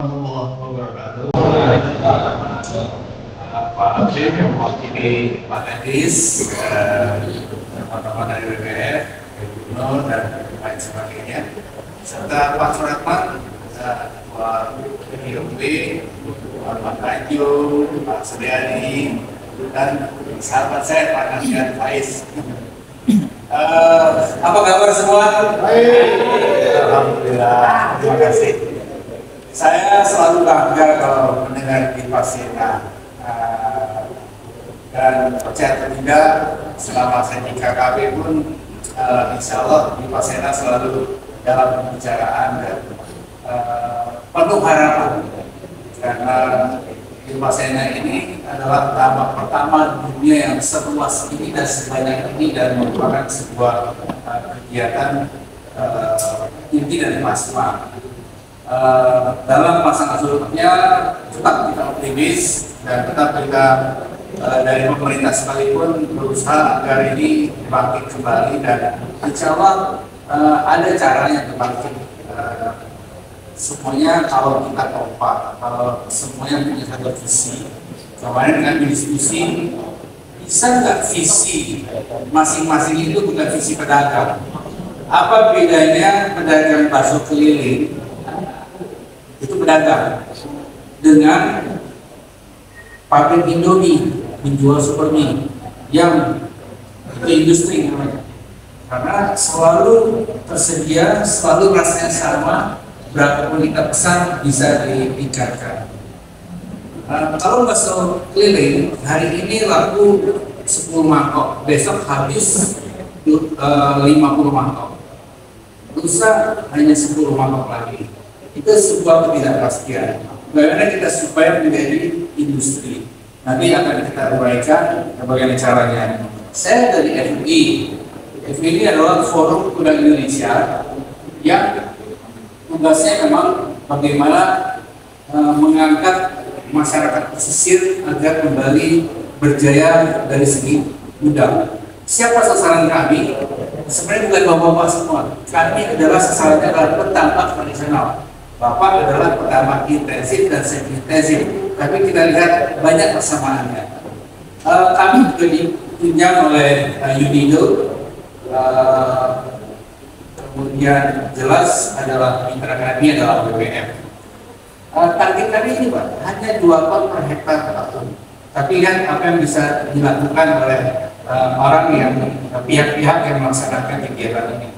Allah wabarakatuh. Pak Abdi yang mewakili Pak Edis, teman-teman dari WWF, Gubernur dan lain sebagainya, serta Pak Suratman, Ketua IOP, Pak Tanjung, Pak Suryadi, dan sahabat saya Pak Nafian Faiz. Apa kabar semua? Baik. Alhamdulillah. Terima kasih. Saya selalu bangga kalau mendengar di Pasena, dan percaya atau tidak, selama saya di KKP pun insya Allah di Pasena selalu dalam pembicaraan dan penuh harapan, karena di Pasena ini adalah tambak pertama di dunia yang seluas ini dan sebanyak ini, dan merupakan sebuah kegiatan inti dari Pasma. Dalam masa surutnya tetap kita optimis dan tetap kita dari pemerintah sekalipun berusaha agar ini bangkit kembali, dan insya Allah ada caranya untuk bangkit. Semuanya kalau kita kompak, kalau semuanya punya satu visi. Kemarin dengan diskusi, bisa nggak visi masing-masing itu bukan visi pedagang? Apa bedanya pedagang bakso keliling itu pedagang dengan pabrik Indomie menjual Supermie yang itu industri namanya, karena selalu tersedia, selalu rasanya sama, berapapun kita pesan bisa ditingkatkan. Kalau bakso keliling hari ini laku 10 mangkok, besok habis 50 mangkok, lusa hanya 10 mangkok lagi. Itu sebuah ketidakpastian. Bagaimana kita supaya menjadi industri? Nanti akan kita uraikan bagaimana caranya. Saya dari FUI. FUI ini adalah Forum Pemuda Indonesia yang tugasnya memang bagaimana mengangkat masyarakat pesisir agar kembali berjaya dari segi udang. Siapa sasaran kami? Sebenarnya bukan bapak-bapak semua. Kami adalah sasarannya adalah petambak tradisional. Bapak adalah petambak intensif dan semi-intensif, tapi kita lihat banyak persamaannya. Kami juga ditunjang oleh UNIDO, kemudian jelas adalah mitra kami adalah WWF. Target kami ini Pak, hanya 2 ton per hektar per tahun. Tapi lihat apa yang bisa dilakukan oleh orang yang pihak-pihak yang melaksanakan kegiatan ini.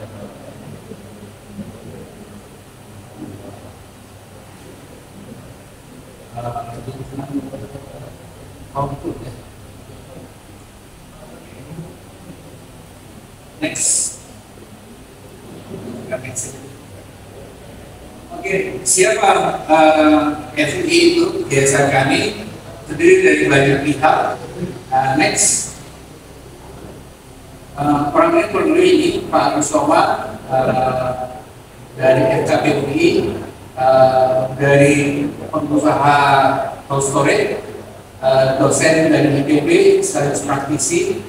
Next. Oke, siapa FUI itu? Biasa kami terdiri dari banyak pihak. Next. Orang ini Pak Mustafa dari FKPUI, dari pengusaha Tolstoy, dosen dari IPB sekaligus praktisi,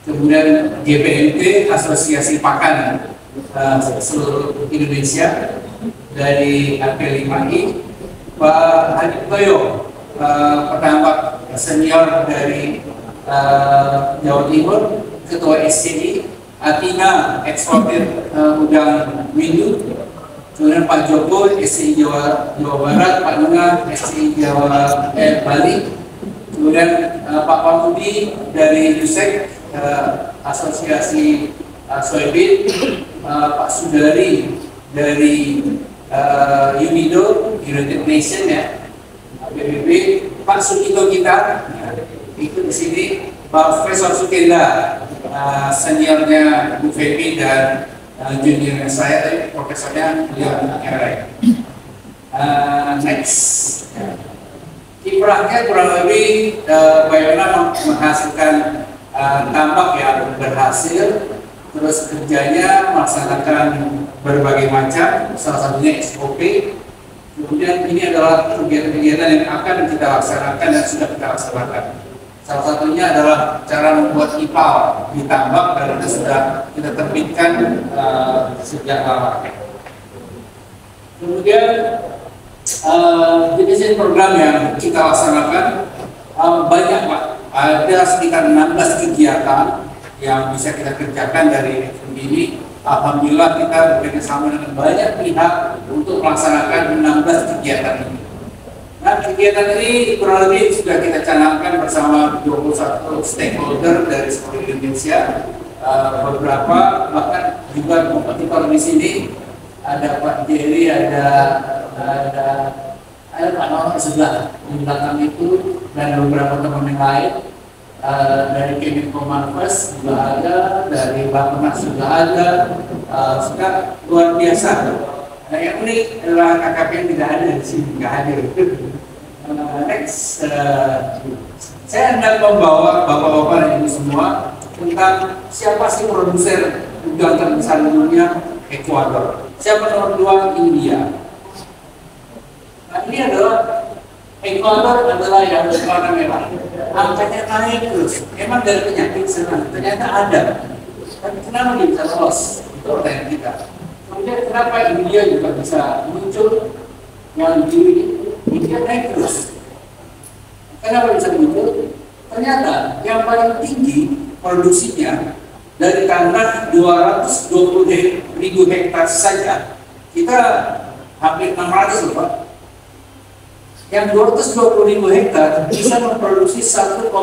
kemudian GPMT Asosiasi Pakan seluruh Indonesia, dari AP5I, Pak Hadi Toyo, petambak senior dari Jawa Timur, Ketua SCI, Atina eksportir udang Windu, kemudian Pak Joko SCI Jawa Barat, Pak Nuna SCI Bali, kemudian Pak Pamudi dari Yusek Asosiasi Soybean, Pak Sudari dari UNIDO, United Nation ya, PBB, Pak Sukito kita ikut di sini, Pak Profesor Sukenda, seniornya Bu Febi dan juniornya saya, profesornya beliau Erai. Next, kiprahnya kurang lebih bagaimana menghasilkan tambak yang berhasil, terus kerjanya melaksanakan berbagai macam, salah satunya SOP. Kemudian ini adalah kegiatan-kegiatan yang akan kita laksanakan dan sudah kita laksanakan. Salah satunya adalah cara membuat IPAL di tambak, dan itu sudah kita terbitkan sejak lama. Kemudian Ini program yang kita laksanakan banyak Pak. Ada sekitar 16 kegiatan yang bisa kita kerjakan dari FMB ini. Alhamdulillah kita bekerjasama dengan banyak pihak untuk melaksanakan 16 kegiatan ini. Nah, kegiatan ini kurang lebih sudah kita canangkan bersama 21 stakeholder dari seluruh Indonesia. Beberapa bahkan juga kompetitor di sini, ada Pak Jerry, ada Pak Nono sebelah di belakang itu, dan beberapa teman yang lain. Dari Kemenko Marves juga ada, dari Bappenas juga ada, sudah luar biasa. Nah, yang unik adalah KKP yang tidak ada di sini, nggak hadir. Next, saya hendak membawa bapak-bapak dan ibu semua tentang siapa sih produser udang terbesar di dunia, Ekuador. Siapa nomor 2? India. Nah, ini adalah Ekuador adalah yang berwarna merah. Angkanya naik terus. Emang dari penyakit senang, ternyata ada. Tapi kenapa dia bisa lolos? Itu pertanyaan kita. Kemudian kenapa India juga bisa muncul yang di India naik terus? Kenapa bisa muncul? Ternyata yang paling tinggi produksinya dari tanah 220.000 hektar saja, kita hampir 600 loh Pak. Yang 220.000 hektar bisa memproduksi 1,2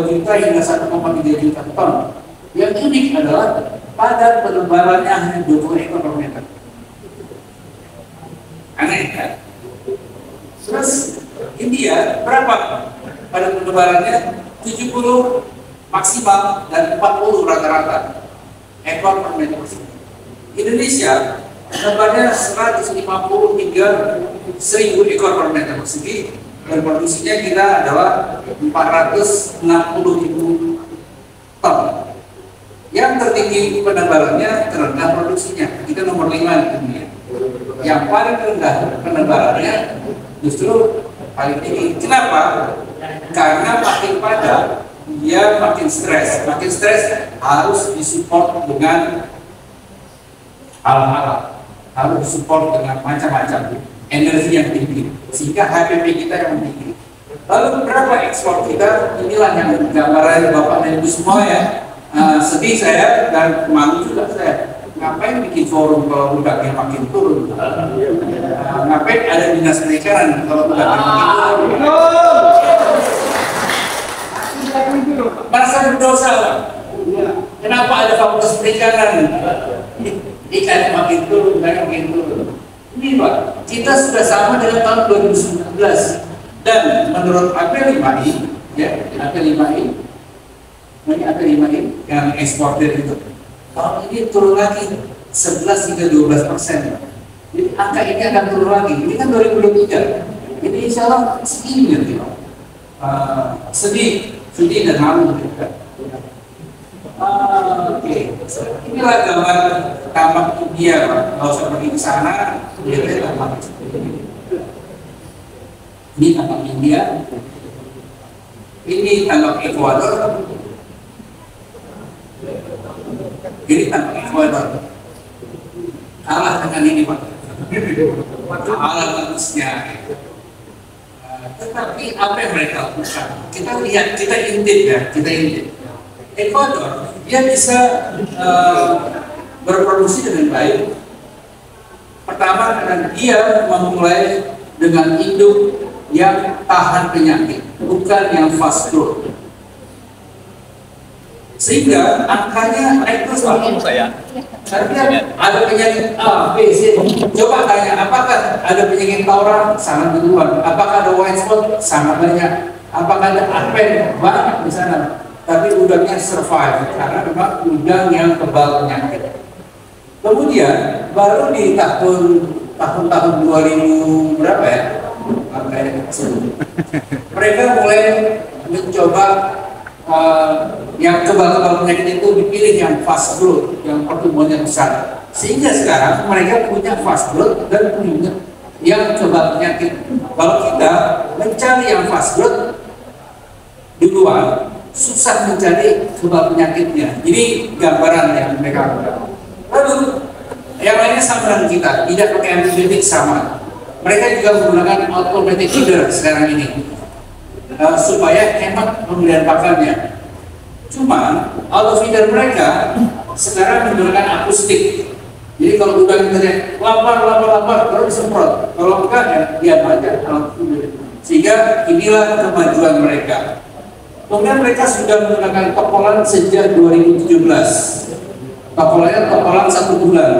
juta hingga 1,3 juta ton. Yang unik adalah padan penebalannya hanya 20 ekor per meter. Aneh kan? Terus India berapa padan penebalannya? 70 maksimal dan 40 rata-rata ekor per meter. Indonesia penebalannya 150 hingga 1000 ekor per meter persegi, dan produksinya kita adalah 460.000 ton. Yang tertinggi penebalannya, terendah produksinya, kita nomor 5 di dunia. Yang paling rendah penebalannya justru paling tinggi. Kenapa? Karena makin padat dia makin stres. Makin stres harus disupport dengan alat-alat, harus disupport dengan macam-macam energi yang tinggi, sehingga HPP kita yang tinggi. Lalu berapa ekspor kita? Inilah yang gambaran Bapak dan Ibu semua ya. Sedih saya dan malu juga saya. Ngapain bikin forum kalau udangnya makin turun? Ngapain ada dinas perikanan kalau udangnya makin turun? Merasa berdosa Pak. Kenapa ada fakultas perikanan? Ikan makin turun, udangnya makin turun. Ini Pak, kita sudah sama dengan tahun 2019, dan menurut AP5I, ya, AP5I, ini AP5I yang eksportir itu, tahun ini turun lagi 11 hingga 12%. Jadi angka ini akan turun lagi. Ini kan 2023. Ini insya Allah segini nanti Pak. Sedih dan malu juga. Oke, inilah gambar tambak India Pak. Kalau usah pergi ke sana, lihat tambak. Ini tambak India, ini tambak Ekuador, ini tambak Ekuador. Kalah dengan ini Pak. Kalah bagusnya. Tetapi apa yang mereka lakukan? Kita lihat, kita intip ya, kita intip. Ekuador dia bisa berproduksi dengan baik. Pertama karena dia memulai dengan induk yang tahan penyakit, bukan yang fast growth, sehingga angkanya naik terus Pak. Artinya ada penyakit A, B, C. Coba tanya, apakah ada penyakit tauran? Sangat duluan. Apakah ada white spot? Sangat banyak. Apakah ada apen? Banyak di sana. Tapi udangnya survive karena memang udang yang kebal penyakit. Kemudian baru di tahun 2000 berapa ya? Mereka mulai mencoba yang kebal-kebal penyakit itu dipilih yang fast growth, yang pertumbuhannya besar. Sehingga sekarang mereka punya fast growth dan punya yang kebal penyakit. Kalau kita mencari yang fast growth duluan, susah mencari kebal penyakitnya. Jadi gambaran yang mereka. Lalu yang lainnya sama dengan kita, tidak pakai antibiotik sama. Mereka juga menggunakan automatic feeder sekarang ini supaya hemat pembelian pakannya. Cuma auto feeder mereka sekarang menggunakan akustik. Jadi kalau udah internet lapar, baru disemprot. Kalau enggak ya diam aja. Sehingga inilah kemajuan mereka. Kemudian mereka sudah menggunakan topolan sejak 2017. Topolannya topolan 1 bulan,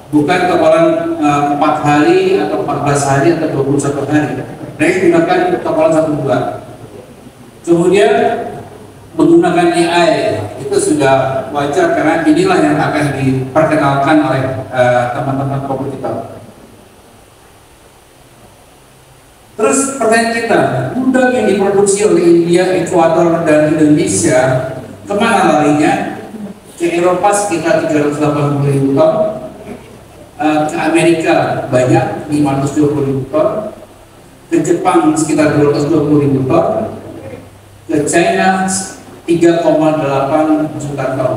bukan topolan 4 hari atau 14 hari atau 21 hari. Mereka gunakan topolan 1 bulan. Kemudian menggunakan AI itu sudah wajar karena inilah yang akan diperkenalkan oleh teman-teman kompetitor. Terus pertanyaan kita, udang yang diproduksi oleh India, Ekuador, dan Indonesia kemana larinya? Ke Eropa sekitar 380.000 ton, ke Amerika banyak 520.000 ton, ke Jepang sekitar 220.000 ton, ke China 3,8 juta ton.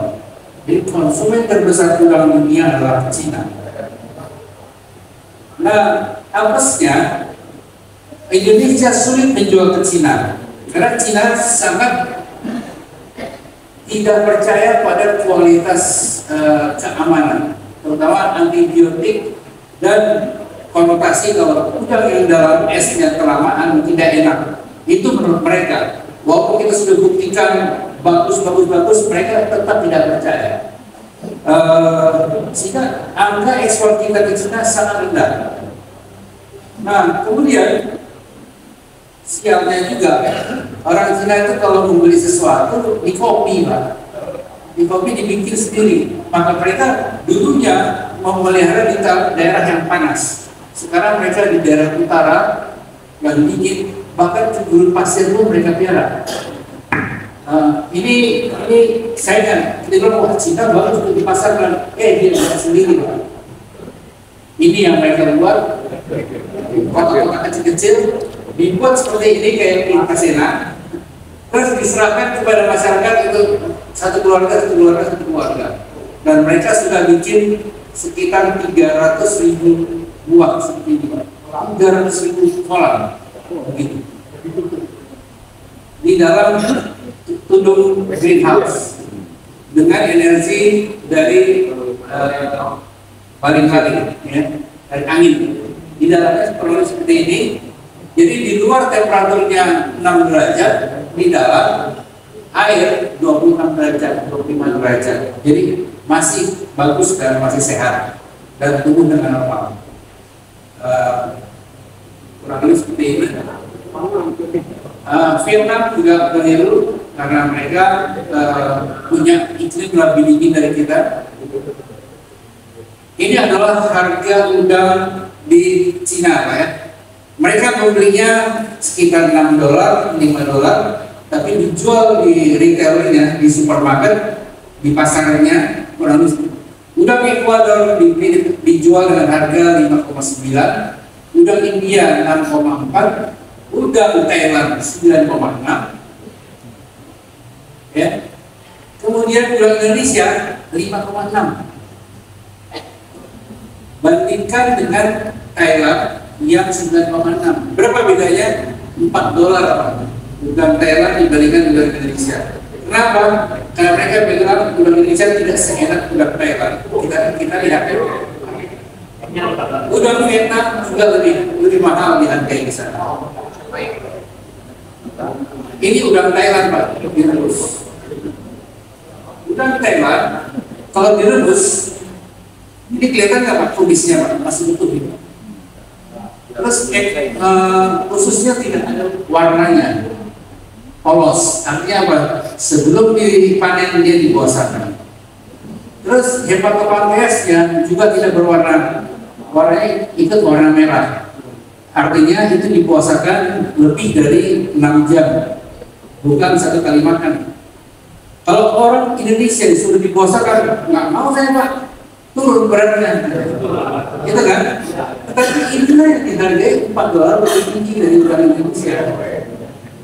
Jadi konsumen terbesar udang dunia adalah China. Nah, apesnya Indonesia sulit menjual ke Cina karena Cina sangat tidak percaya pada kualitas keamanan, terutama antibiotik dan konotasi kalau udang yang dalam esnya kelamaan tidak enak. Itu menurut mereka. Walaupun kita sudah buktikan bagus, mereka tetap tidak percaya. Sehingga angka ekspor kita ke Cina sangat rendah. Nah, kemudian sialnya juga orang Cina itu kalau membeli sesuatu di kopi, Pak. Di kopi dibikin sendiri. Maka mereka dulunya memelihara di daerah yang panas. Sekarang mereka di daerah utara yang dingin, bahkan di gurun pasir pun mereka pelihara. Ini saya kan kita bilang wah Cina bagus untuk dipasarkan, dia buat sendiri, Pak. Ini yang mereka buat kota-kota kecil-kecil dibuat seperti ini kayak di Kasena, terus diserahkan kepada masyarakat itu satu keluarga, dan mereka sudah bikin sekitar 300.000 buah seperti ini, 300.000 kolam begitu di dalam tudung greenhouse dengan energi dari baling-baling, ya, dari angin. Di dalamnya seperti ini. Jadi di luar temperaturnya 6 derajat, di dalam air 26 derajat, 25 derajat. Jadi masih bagus dan masih sehat dan tumbuh dengan normal. Kurang lebih seperti ini. Vietnam juga keliru karena mereka punya iklim lebih dingin dari kita. Ini adalah harga udang di Cina, Pak, ya. Mereka membelinya sekitar $6, $5, tapi dijual di retailnya, di supermarket, di pasarnya kurang lebih. Udang Ekuador dijual dengan harga 5,9, udang India 6,4, udang Thailand 9,6, ya. Kemudian udang Indonesia 5,6. Bandingkan dengan Thailand yang 9,6. Berapa bedanya? $4, Pak. Udang Thailand dibandingkan udang Indonesia. Kenapa? Karena mereka bilang udang Indonesia tidak seenak udang Thailand. Kita lihat ya. Udang Vietnam juga lebih mahal dihargai di sana. Ini udang Thailand, Pak, direbus. Udang Thailand kalau direbus ini kelihatan nggak, Pak, kumisnya, Pak, masih utuh gitu. Terus khususnya tidak ada warnanya, polos. Artinya apa? Sebelum dipanen dia dibuasakan. Terus hepatopantheasnya juga tidak berwarna, warnanya ikut warna merah. Artinya itu dipuasakan lebih dari 6 jam, bukan satu kali makan. Kalau orang Indonesia disuruh dipuasakan, nggak mau saya, Pak, turun beratnya, gitu kan? Tetapi inilah yang dihargai $4 lebih tinggi dari udang Indonesia.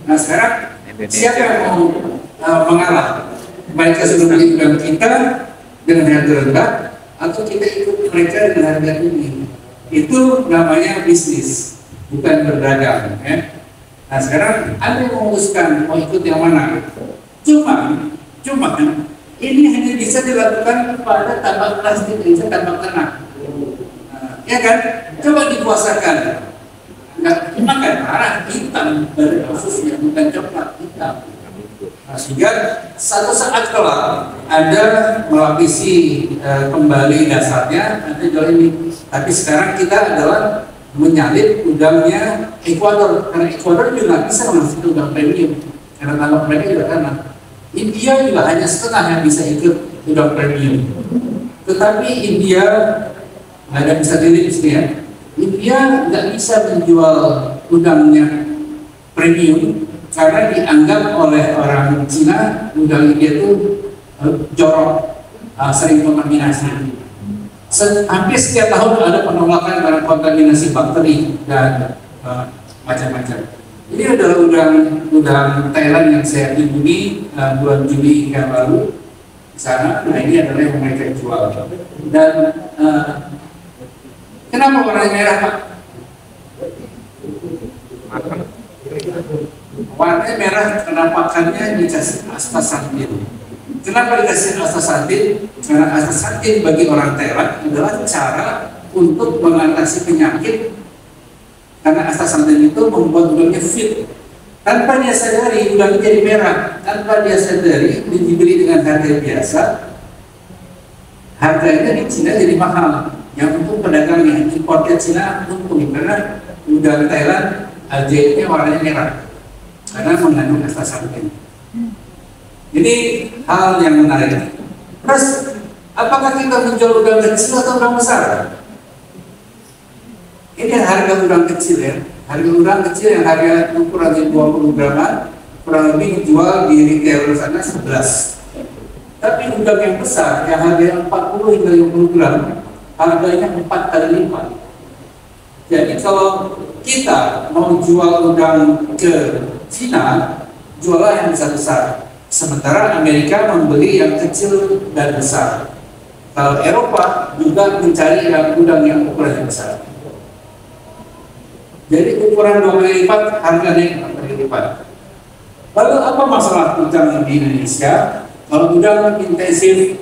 Nah sekarang siapa yang mau mengalah? Mereka sudah beli udang kita dengan harga rendah, atau kita ikut mereka dengan harga tinggi? Itu namanya bisnis, bukan berdagang. Ya. Nah sekarang Anda yang memutuskan mau ikut yang mana? Cuma ini hanya bisa dilakukan pada tambang emas, tidak bisa tambang tanah. Ya kan? Coba dipuasakan. Makan arah hitam dari khususnya, bukan coklat hitam. Nah, sehingga satu saat kelak Anda melapisi kembali dasarnya, Anda jual ini. Tapi sekarang kita adalah menyalip udangnya Ekuador, karena Ekuador juga bisa menghasilkan udang premium, karena tambang mereka juga tanah. India juga hanya setengah yang bisa ikut udang premium. Tetapi India ada bisa diri ya. India nggak bisa menjual udangnya premium karena dianggap oleh orang Cina udang India itu jorok, sering kontaminasi. Hampir setiap tahun ada penolakan karena kontaminasi bakteri dan macam-macam. Ini adalah udang Thailand yang saya kunjungi bulan Juli yang lalu di sana. Nah ini adalah yang mereka jual. Dan kenapa warnanya merah, Pak? Warnanya merah karena pakannya dikasih astaxanthin. Kenapa dikasih astaxanthin? Karena astaxanthin bagi orang Thailand adalah cara untuk mengatasi penyakit. Karena astaxanthin itu membuat udangnya fit. Tanpa dia sadari, udangnya jadi merah. Tanpa dia sadari, dibeli dengan harga biasa, harganya di Cina jadi mahal. Yang untuk pedagangnya, impornya Cina untung karena udang Thailand AJ-nya warnanya merah karena mengandung astaxanthin. Ini hal yang menarik. Terus, apakah kita menjual udang kecil atau udang besar? Ini harga udang kecil ya. Harga udang kecil yang harga ukuran 20 graman kurang lebih dijual di retail sana 11. Tapi udang yang besar yang harganya 40 hingga 50 gram harganya 4 kali lipat. Jadi kalau kita mau jual udang ke Cina, juallah yang besar-besar. Sementara Amerika membeli yang kecil dan besar. Kalau Eropa juga mencari yang udang yang ukuran yang besar. Jadi ukuran 2 kali lipat, harganya 4 kali lipat. Lalu apa masalah udang di Indonesia? Kalau udang intensif,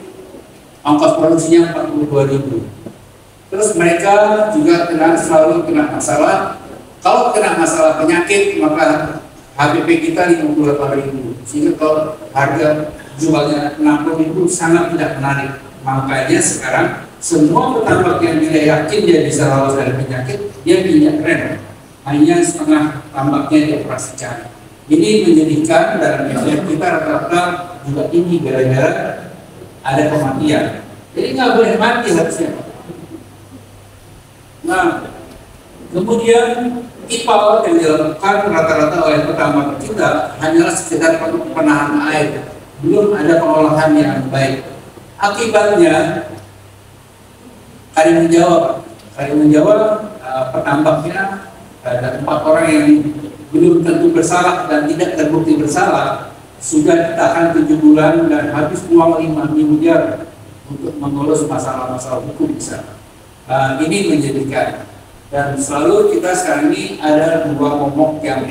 ongkos produksinya 42.000. Terus mereka juga selalu kena masalah. Kalau kena masalah penyakit, maka HPP kita 58.000. Sehingga kalau harga jualnya 60.000 sangat tidak menarik. Makanya sekarang semua petambak yang dia yakin dia bisa lolos dari penyakit, dia minyak rem. Hanya setengah tambaknya dioperasikan. Ini menjadikan dalam Indonesia kita rata-rata juga tinggi gara-gara ada kematian. Jadi nggak boleh mati harusnya. Nah, kemudian IPAL yang dilakukan rata-rata oleh petambak kita hanyalah sekedar penahan air, belum ada pengolahan yang baik. Akibatnya Karimun Jawa petambaknya ada 4 orang yang belum tentu bersalah dan tidak terbukti bersalah, sudah ditahan 7 bulan dan habis uang 5 miliar untuk mengurus masalah-masalah hukum di sana. Ini menjadikan, dan selalu kita sekarang ini ada 2 momok yang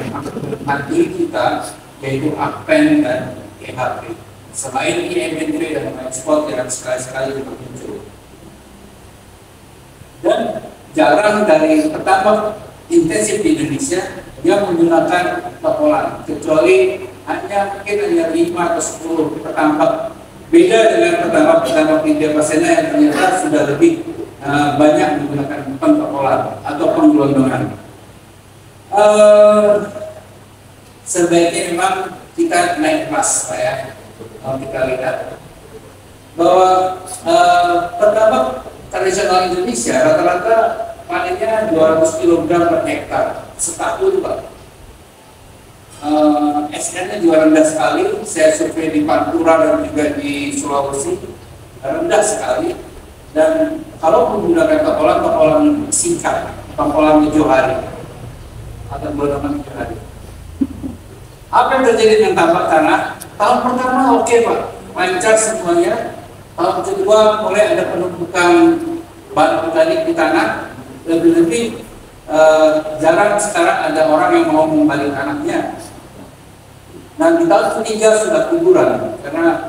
mati kita, yaitu APEN dan EHP. Selain IMNP dan ekspor yang sekali-sekali muncul. Dan jarang dari petambak intensif di Indonesia yang menggunakan topolan, kecuali hanya 5 atau 10 petambak. Beda dengan petambak India Pasena yang ternyata sudah lebih banyak menggunakan pentopolan atau penggelondongan. Sebaiknya memang kita naik kelas, Pak ya. Kalau kita lihat bahwa petambak tradisional Indonesia rata-rata panennya 200 kg per hektar setahun, Pak. SN-nya juga rendah sekali. Saya survei di Pantura dan juga di Sulawesi, rendah sekali. Dan kalau menggunakan topolan singkat, topolan 7 hari atau gelondongan 7 hari. Apa yang terjadi dengan tambak tanah? Tahun pertama oke, Pak, lancar semuanya. Tahun kedua mulai ada penumpukan bahan organik di tanah. Lebih-lebih jarang sekarang ada orang yang mau membalik anaknya. Nah di tahun ketiga sudah kuburan karena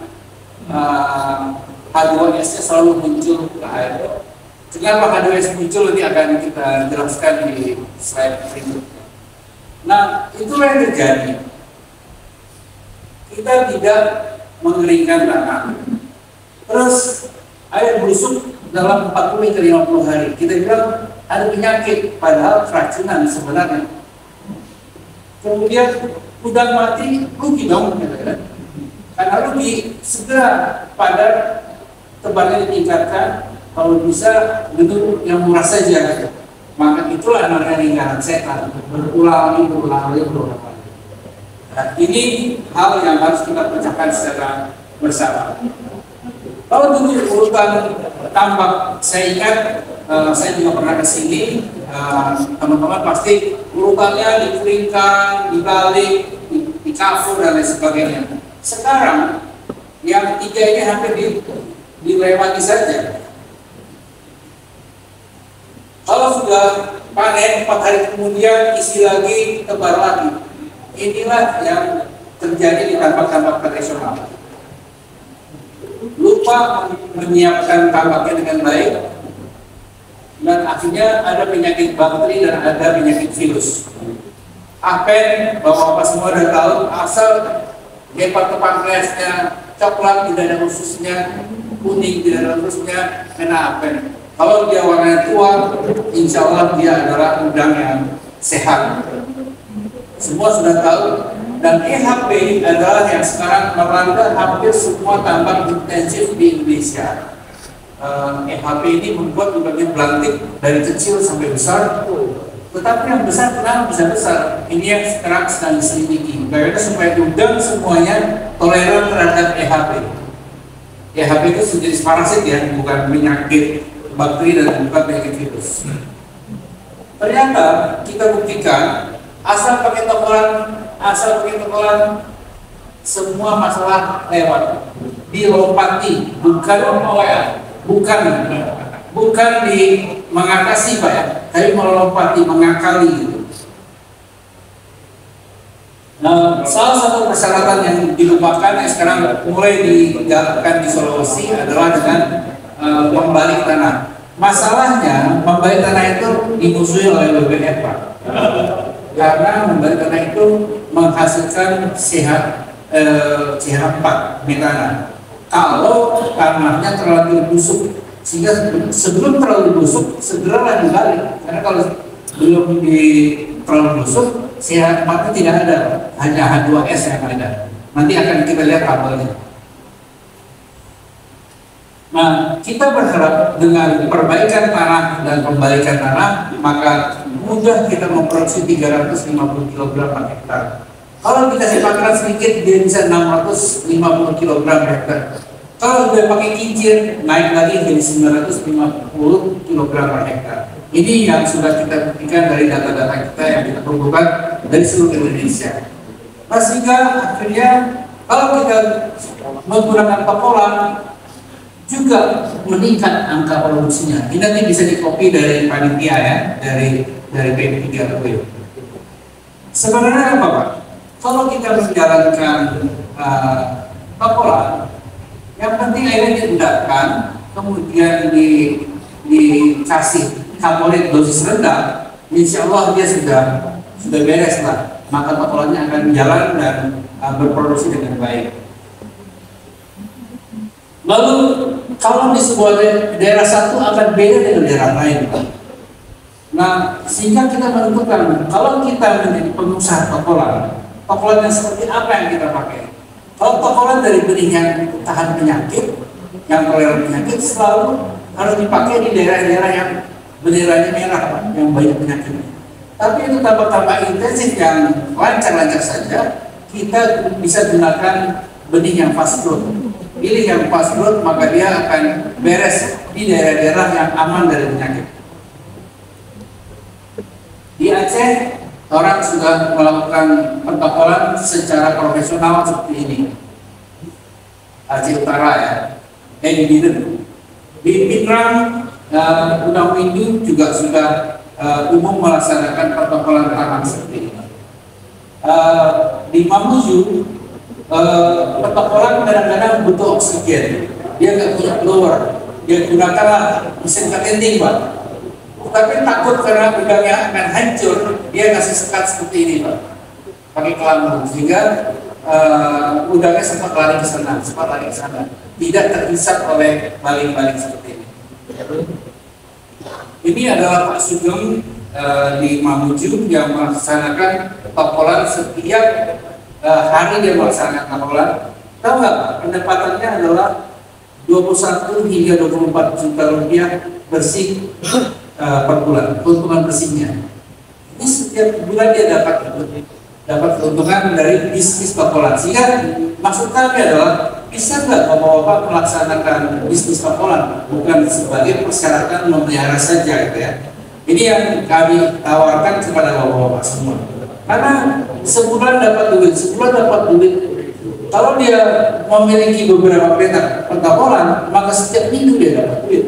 H2S-nya selalu muncul ke air. Kenapa H2S muncul nanti akan kita jelaskan di slide berikutnya. Nah itulah yang terjadi. Kita tidak mengeringkan tanah. Terus air busuk dalam 40 ke 50 hari. Kita bilang ada penyakit, padahal keracunan sebenarnya. Kemudian udang mati, rugi dong. Karena rugi, segera pada tebalnya ditingkatkan, kalau bisa gedung yang murah saja. Maka itulah namanya lingkaran setan, berulang lagi. Nah, ini hal yang harus kita pecahkan secara bersama. Kalau dulu urutan tambak, saya ingat saya juga pernah ke sini, teman-teman pasti urutannya dikeringkan, dibalik, di kafur dan lain sebagainya. Sekarang yang tiga ini hampir dilewati saja. Kalau sudah panen 4 hari kemudian isi lagi, tebar lagi. Inilah yang terjadi di tambak-tambak tradisional. Lupa menyiapkan tambaknya dengan baik, dan akhirnya ada penyakit bakteri dan ada penyakit virus. Apen, bapak-bapak semua udah tahu, asal hepatopankreasnya coklat tidak ada ususnya, kuning tidak ada ususnya, kena apen. Kalau dia warnanya tua, insya Allah dia adalah udang yang sehat. Semua sudah tahu. Dan EHP adalah yang sekarang melanda hampir semua tambak intensif di Indonesia. EHP ini membuat berbagai belantik dari kecil sampai besar. Tetapi yang besar kenapa bisa besar? Ini yang sekarang sedang diselidiki. Bagaimana supaya udang semuanya toleran terhadap EHP. EHP itu sejenis parasit ya, bukan penyakit bakteri dan bukan penyakit virus. Ternyata kita buktikan asal pakai tokolan, semua masalah lewat, dilompati, bukan di mengatasi Pak ya, tapi melompati, mengakali gitu. Nah, salah satu persyaratan yang dilupakan yang sekarang mulai dijalankan di Sulawesi adalah dengan membalik tanah. Masalahnya membalik tanah itu dimusuhi oleh WWF Pak. Karena membalik tanah itu menghasilkan CH4 metana. Kalau tanahnya terlalu busuk, sehingga sebelum terlalu busuk segeralah dibalik. Karena kalau belum terlalu busuk, CH4 tidak ada, hanya H2S yang ada. Nanti akan kita lihat tabelnya. Nah, kita berharap dengan perbaikan tanah dan pembalikan tanah, maka mudah kita memproduksi 350 kg per hektar. Kalau kita sipatkan sedikit, dia bisa 650 kg per hektar. Kalau dia pakai kincir, naik lagi jadi 950 kg per hektar. Ini yang sudah kita buktikan dari data-data kita yang kita kumpulkan dari seluruh Indonesia. Nah, sehingga akhirnya kalau kita menggunakan tokolan, juga meningkat angka produksinya. Ini nanti bisa dikopi dari panitia ya, dari P3W. Sebenarnya apa Pak? Kalau kita menjalankan tokolan, yang penting airnya diendapkan, kemudian dikasih kaporit dosis rendah, insya Allah dia sudah beres lah. Maka tokolannya akan jalan dan berproduksi dengan baik. Lalu kalau di sebuah daerah satu akan beda dengan daerah lain. Nah, sehingga kita menentukan kalau kita menjadi pengusaha tokolan yang seperti apa yang kita pakai. Kalau tokolan dari benih yang tahan penyakit, yang toleran penyakit, selalu harus dipakai di daerah-daerah yang benderanya merah, yang banyak penyakit. Tapi itu tambak-tambak intensif yang lancar-lancar saja, kita bisa gunakan benih yang fast growth. Pilih yang fast growth, maka dia akan beres di daerah-daerah yang aman dari penyakit. Di Aceh, orang sudah melakukan pertokolan secara profesional seperti ini. Aceh Utara ya, di Pinrang Undang Windu juga sudah umum melaksanakan protokolan tahanan seperti ini. Di Mamuju, protokolan kadang-kadang butuh oksigen, dia nggak punya blower, dia gunakanlah mesin ketinting, Pak. Tapi takut karena udangnya akan hancur, dia kasih sekat seperti ini, Pak, pakai kelambu, sehingga udangnya sempat lari ke sana, tidak terhisap oleh baling-baling seperti ini. Ini adalah Pak Sugeng di Mamuju yang melaksanakan protokolan setiap hari dia melaksanakan protokolan. Tahu nggak, pendapatannya adalah 21 hingga 24 juta rupiah bersih per bulan, keuntungan bersihnya. Ini setiap bulan dia dapat keuntungan dari bisnis protokolan. Sehingga maksud kami adalah, bisa nggak bapak-bapak melaksanakan bisnis protokolan bukan sebagai persyaratan memelihara saja, gitu ya. Ini yang kami tawarkan kepada bapak-bapak semua. Karena sebulan dapat duit. Kalau dia memiliki beberapa petak protokolan, maka setiap minggu dia dapat duit.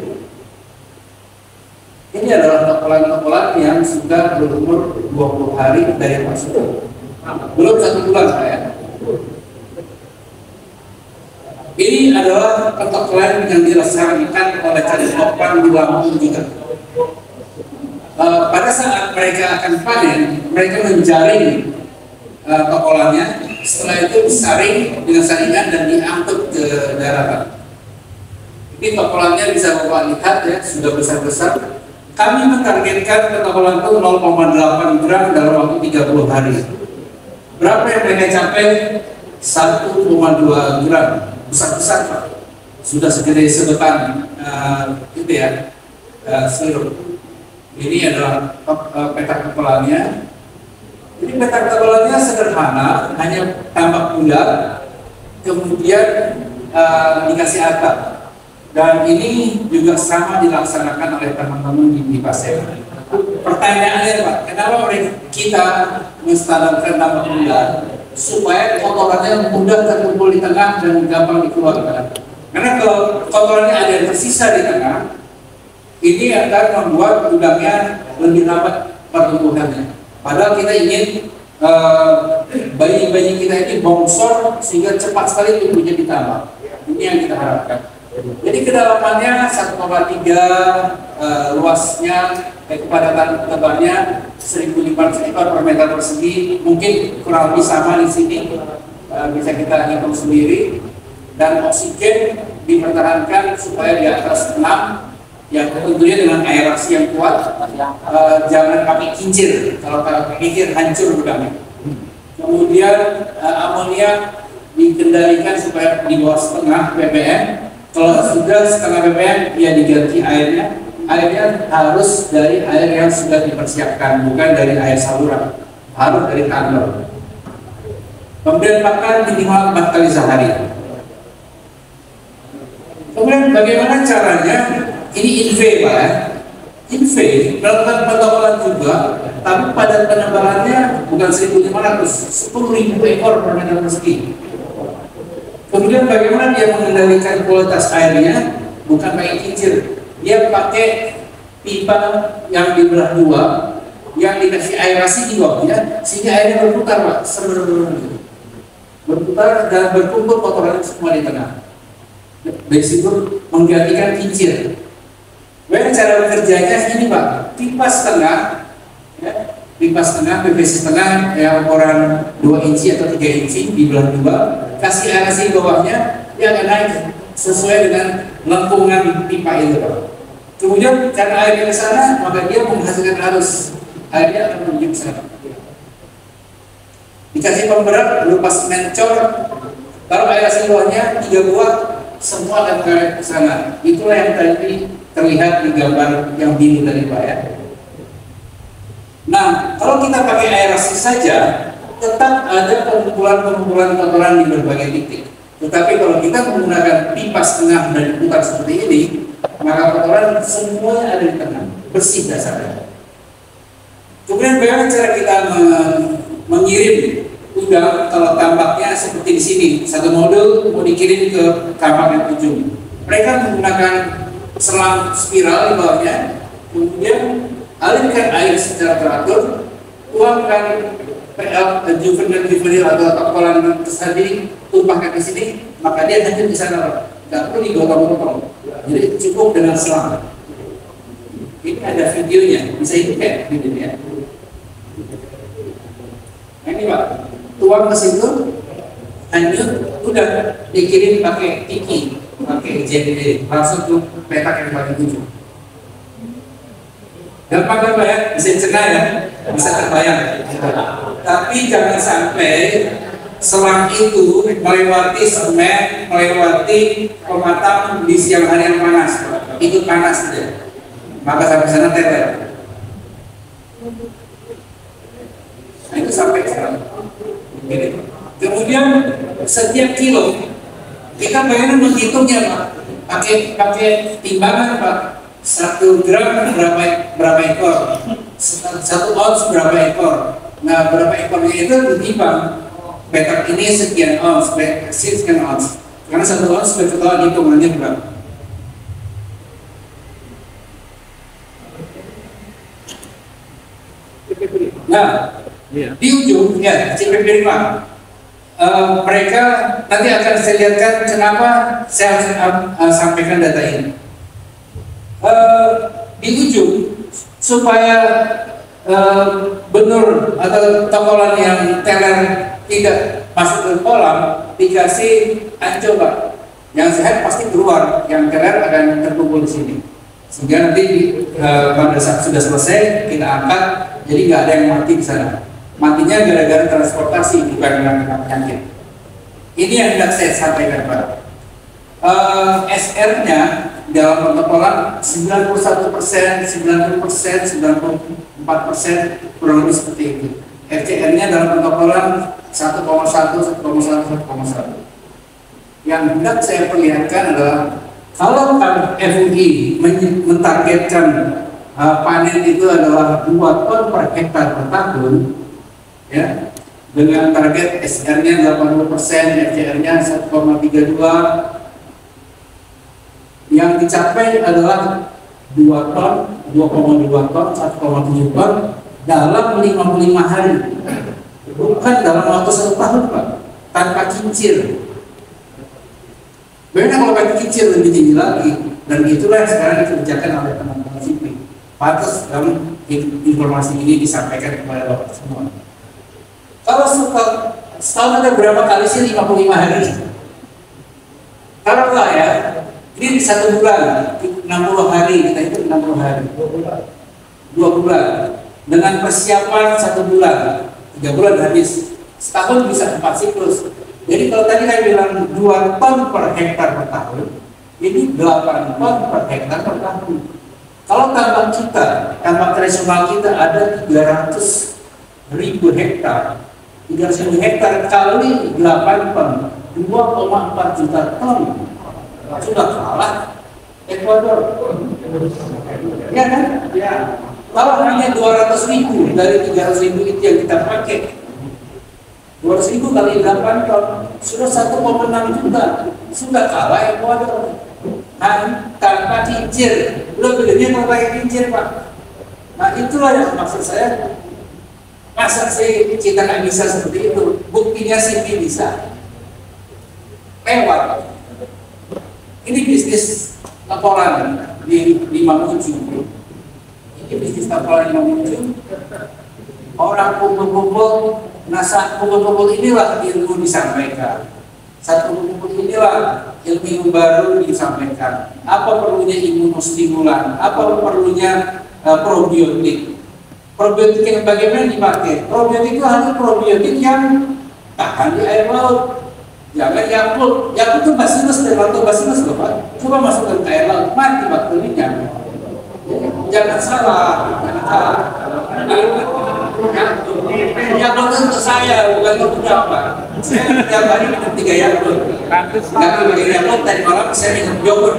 Ini adalah protokolan yang sudah berumur 20 hari dari masuk. Belum 1 bulan saya. Ini adalah protokolan yang dilaksanakan oleh Kadipropam di Lampung juga. Pada saat mereka akan panen, mereka menjaring tokolannya. Setelah itu disaring dengan saringan dan diangkut ke daratan. Ini tokolannya bisa Bapak lihat ya, sudah besar-besar. Kami mentargetkan tokolan itu 0,8 gram dalam waktu 30 hari. Berapa yang mereka capai? 1,2 gram. Besar-besar, Pak. Sudah segede sedotan itu ya, sirup. Ini adalah petak tokolannya. Jadi petak tokolannya sederhana, hanya tambak bulat, kemudian dikasih atap. Dan ini juga sama dilaksanakan oleh teman-teman di Pasir. Pertanyaannya, Pak, kenapa kita menstandarkan tambak bulat? Supaya kotorannya mudah terkumpul di tengah dan gampang dikeluarkan. Karena kalau kotorannya ada yang tersisa di tengah, ini akan membuat udangnya lebih lambat pertumbuhannya. Padahal kita ingin bayi-bayi kita ini bongsor sehingga cepat sekali tumbuhnya ditambah. Ini yang kita harapkan. Jadi kedalamannya 1,3, luasnya, kepadatan tebalnya 1.500 ekor per meter persegi, mungkin kurang lebih sama di sini, bisa kita hitung sendiri. Dan oksigen dipertahankan supaya di atas 6, yang tentunya dengan aerasi yang kuat, jangan pakai kincir. Kalau pakai kincir hancur udangnya. Kemudian amonia dikendalikan supaya di bawah setengah ppm. Kalau sudah setengah ppm, ya diganti airnya. Airnya harus dari air yang sudah dipersiapkan, bukan dari air saluran, harus dari tandor. Kemudian pakan minimal 4 kali sehari. Kemudian bagaimana caranya? Ini INVE, Pak. INVE melakukan protokolan juga, tapi pada penebalannya bukan 1.500, 10.000 ekor per meter persegi. Kemudian bagaimana dia mengendalikan kualitas airnya? Bukan pakai kincir, dia pakai pipa yang dibelah dua, yang dikasih aerasi di bawahnya, sehingga airnya berputar, Pak. Berputar dan berkumpul kotoran semua di tengah. Dari situ menggantikan kincir. Bagaimana cara bekerjanya ini, Pak? Pipa setengah, ya, pipa setengah, PVC setengah, yang ukuran 2 inci atau 3 inci dibelah dua, kasih aerasi di bawahnya, dia akan naik sesuai dengan lengkungan pipa itu, Pak. Kemudian karena airnya ke sana, maka dia menghasilkan arus, airnya akan menuju ke sana. Dikasih pemberat berupa semen cor, taruh aerasi di bawahnya 3 buah, semua akan ke sana. Itulah yang tadi terlihat di gambar yang biru tadi, Pak, ya. Nah, kalau kita pakai aerasi saja, tetap ada pengumpulan kotoran di berbagai titik. Tetapi kalau kita menggunakan pipa setengah dan diputar seperti ini, maka kotoran semuanya ada di tengah, bersih dasarnya. Kemudian bagaimana cara kita mengirim udang kalau tambaknya seperti di sini, satu modul mau dikirim ke tambak yang ujung. Mereka menggunakan selang spiral di bawahnya, kemudian alirkan air secara teratur, tuangkan juvenil atau tokolan tadi, tumpahkan di sini, maka dia hanyut di sana, nggak perlu digotong-gotong. Jadi cukup dengan selang. Ini ada videonya, bisa ikutin videonya. Nah, ini Pak, tuang ke situ, hanyut, udah dikirim pakai tiki, pakai JDD, langsung ke petak yang paling ujung. Gampang ya, bisa dicerna ya, bisa terbayang. Tapi jangan sampai selang itu melewati semen, melewati pematang di siang hari yang panas, itu panas saja. Maka sampai sana teler. Nah, itu sampai sekarang. Kemudian setiap kilo kita pengen menghitungnya Pak, pakai timbangan Pak. 1 gram berapa ekor, 1 ons berapa ekor. Nah, berapa ekornya itu ditimbang. Petak ini sekian ons, sekian ons. Karena 1 ons betul hitungannya berapa. Nah, di ujung ya CPP 5 mereka nanti akan saya lihatkan kenapa saya harus sampaikan data ini. Di ujung supaya benur atau tokolan yang teler tidak masuk ke kolam dikasih ancol Pak. Yang sehat pasti keluar, yang teler akan terkumpul di sini. Sehingga nanti pada saat sudah selesai kita angkat, jadi nggak ada yang mati di sana. Matinya gara-gara transportasi, bukan karena penyakit. Ini yang hendak saya sampaikan Pak. SR-nya dalam protokolan 91%, 90%, 94%, kurang lebih seperti itu. FCR-nya dalam protokolan 1,1, 1,1, 1,1. Yang hendak saya perlihatkan adalah kalau FUI mentargetkan panen itu adalah 2 ton per hektar per tahun, ya, dengan target SR-nya 80%, FCR-nya 1,32, yang dicapai adalah 2 ton, 2,2 ton, 1,7 ton dalam 55 hari, bukan dalam waktu 1 tahun Pak, tanpa kincir. Bagaimana kalau pakai kincir lebih tinggi lagi, dan itulah yang sekarang dikerjakan oleh teman-teman sipil. Pantas dalam informasi ini disampaikan kepada Bapak semua. Kalau setahun ada berapa kali sih 55 hari? Kalau enggak ya, ini di 1 bulan, 60 hari, kita itu 60 hari. 2 bulan. Dengan persiapan 1 bulan, 3 bulan habis. Setahun bisa 4 siklus. Jadi kalau tadi saya bilang 2 ton per hektar per tahun, ini 8 ton per hektar per tahun. Kalau tambang kita, tambang tradisional kita ada 300.000 hektar. 300.000 hektar kali 8 ton, 2,4 juta ton. Sudah kalah Ekuador. Ya kan? Ya. Kalau hanya 200.000 dari 300.000 itu yang kita pakai, 200.000 kali 8 ton sudah 1,6 juta. Sudah kalah Ekuador. Tanpa kincir. Udah bedanya kalau pakai kincir Pak. Nah itulah yang maksud saya. Masa sih kita nggak bisa seperti itu? Buktinya sih bisa. Lewat. Ini bisnis laporan di Mamuju. Ini bisnis laporan di Mamuju. Orang kumpul-kumpul, nah saat kumpul-kumpul inilah ilmu disampaikan. Saat kumpul-kumpul inilah ilmu baru disampaikan. Apa perlunya imunostimulan? Apa perlunya probiotik? Probiotik yang bagaimana dipakai? Probiotik itu hanya probiotik yang tahan di air laut. Jangan Yakult itu bacillus dan lactobacillus loh Pak. Coba masukkan ke air laut, mati bakterinya. Jangan salah, jangan salah. Yakult itu untuk saya, bukan untuk Pak. Saya tiap hari minum 3 Yakult. Nggak pakai Yakult tadi malam saya minum yogurt.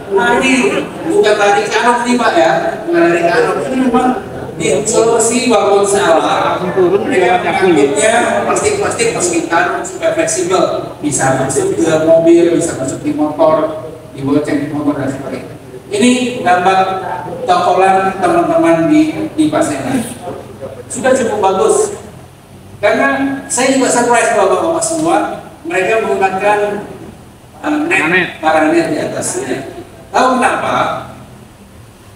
Nah ini bukan lari kanok nih Pak ya, bukan lari kanok. Ini memang di solusi walaupun salah, dengan angkutnya plastik-plastik harus kita supaya fleksibel, bisa masuk ke mobil, bisa masuk di motor, dibonceng motor dan sebagainya. Ini gambar tokolan teman-teman di Pasena. Sudah cukup bagus. Karena saya juga surprise bapak-bapak semua, mereka menggunakan paranet di atasnya. Tahu kenapa?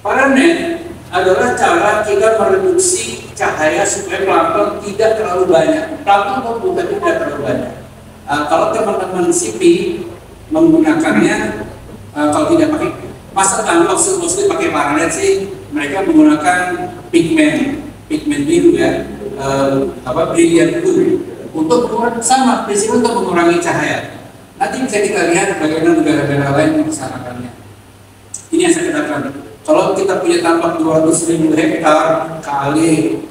Paranet adalah cara kita mereduksi cahaya supaya plankton tidak terlalu banyak. Plankton bukan tidak terlalu banyak. Kalau teman-teman CP menggunakannya, kalau tidak pakai masa maksudnya pakai paranet sih, mereka menggunakan pigment biru ya, brilliant blue untuk sama prinsip untuk mengurangi cahaya. Nanti bisa kita lihat bagaimana negara-negara lain melaksanakannya. Ini yang saya katakan. Kalau kita punya tambak 200.000 hektar kali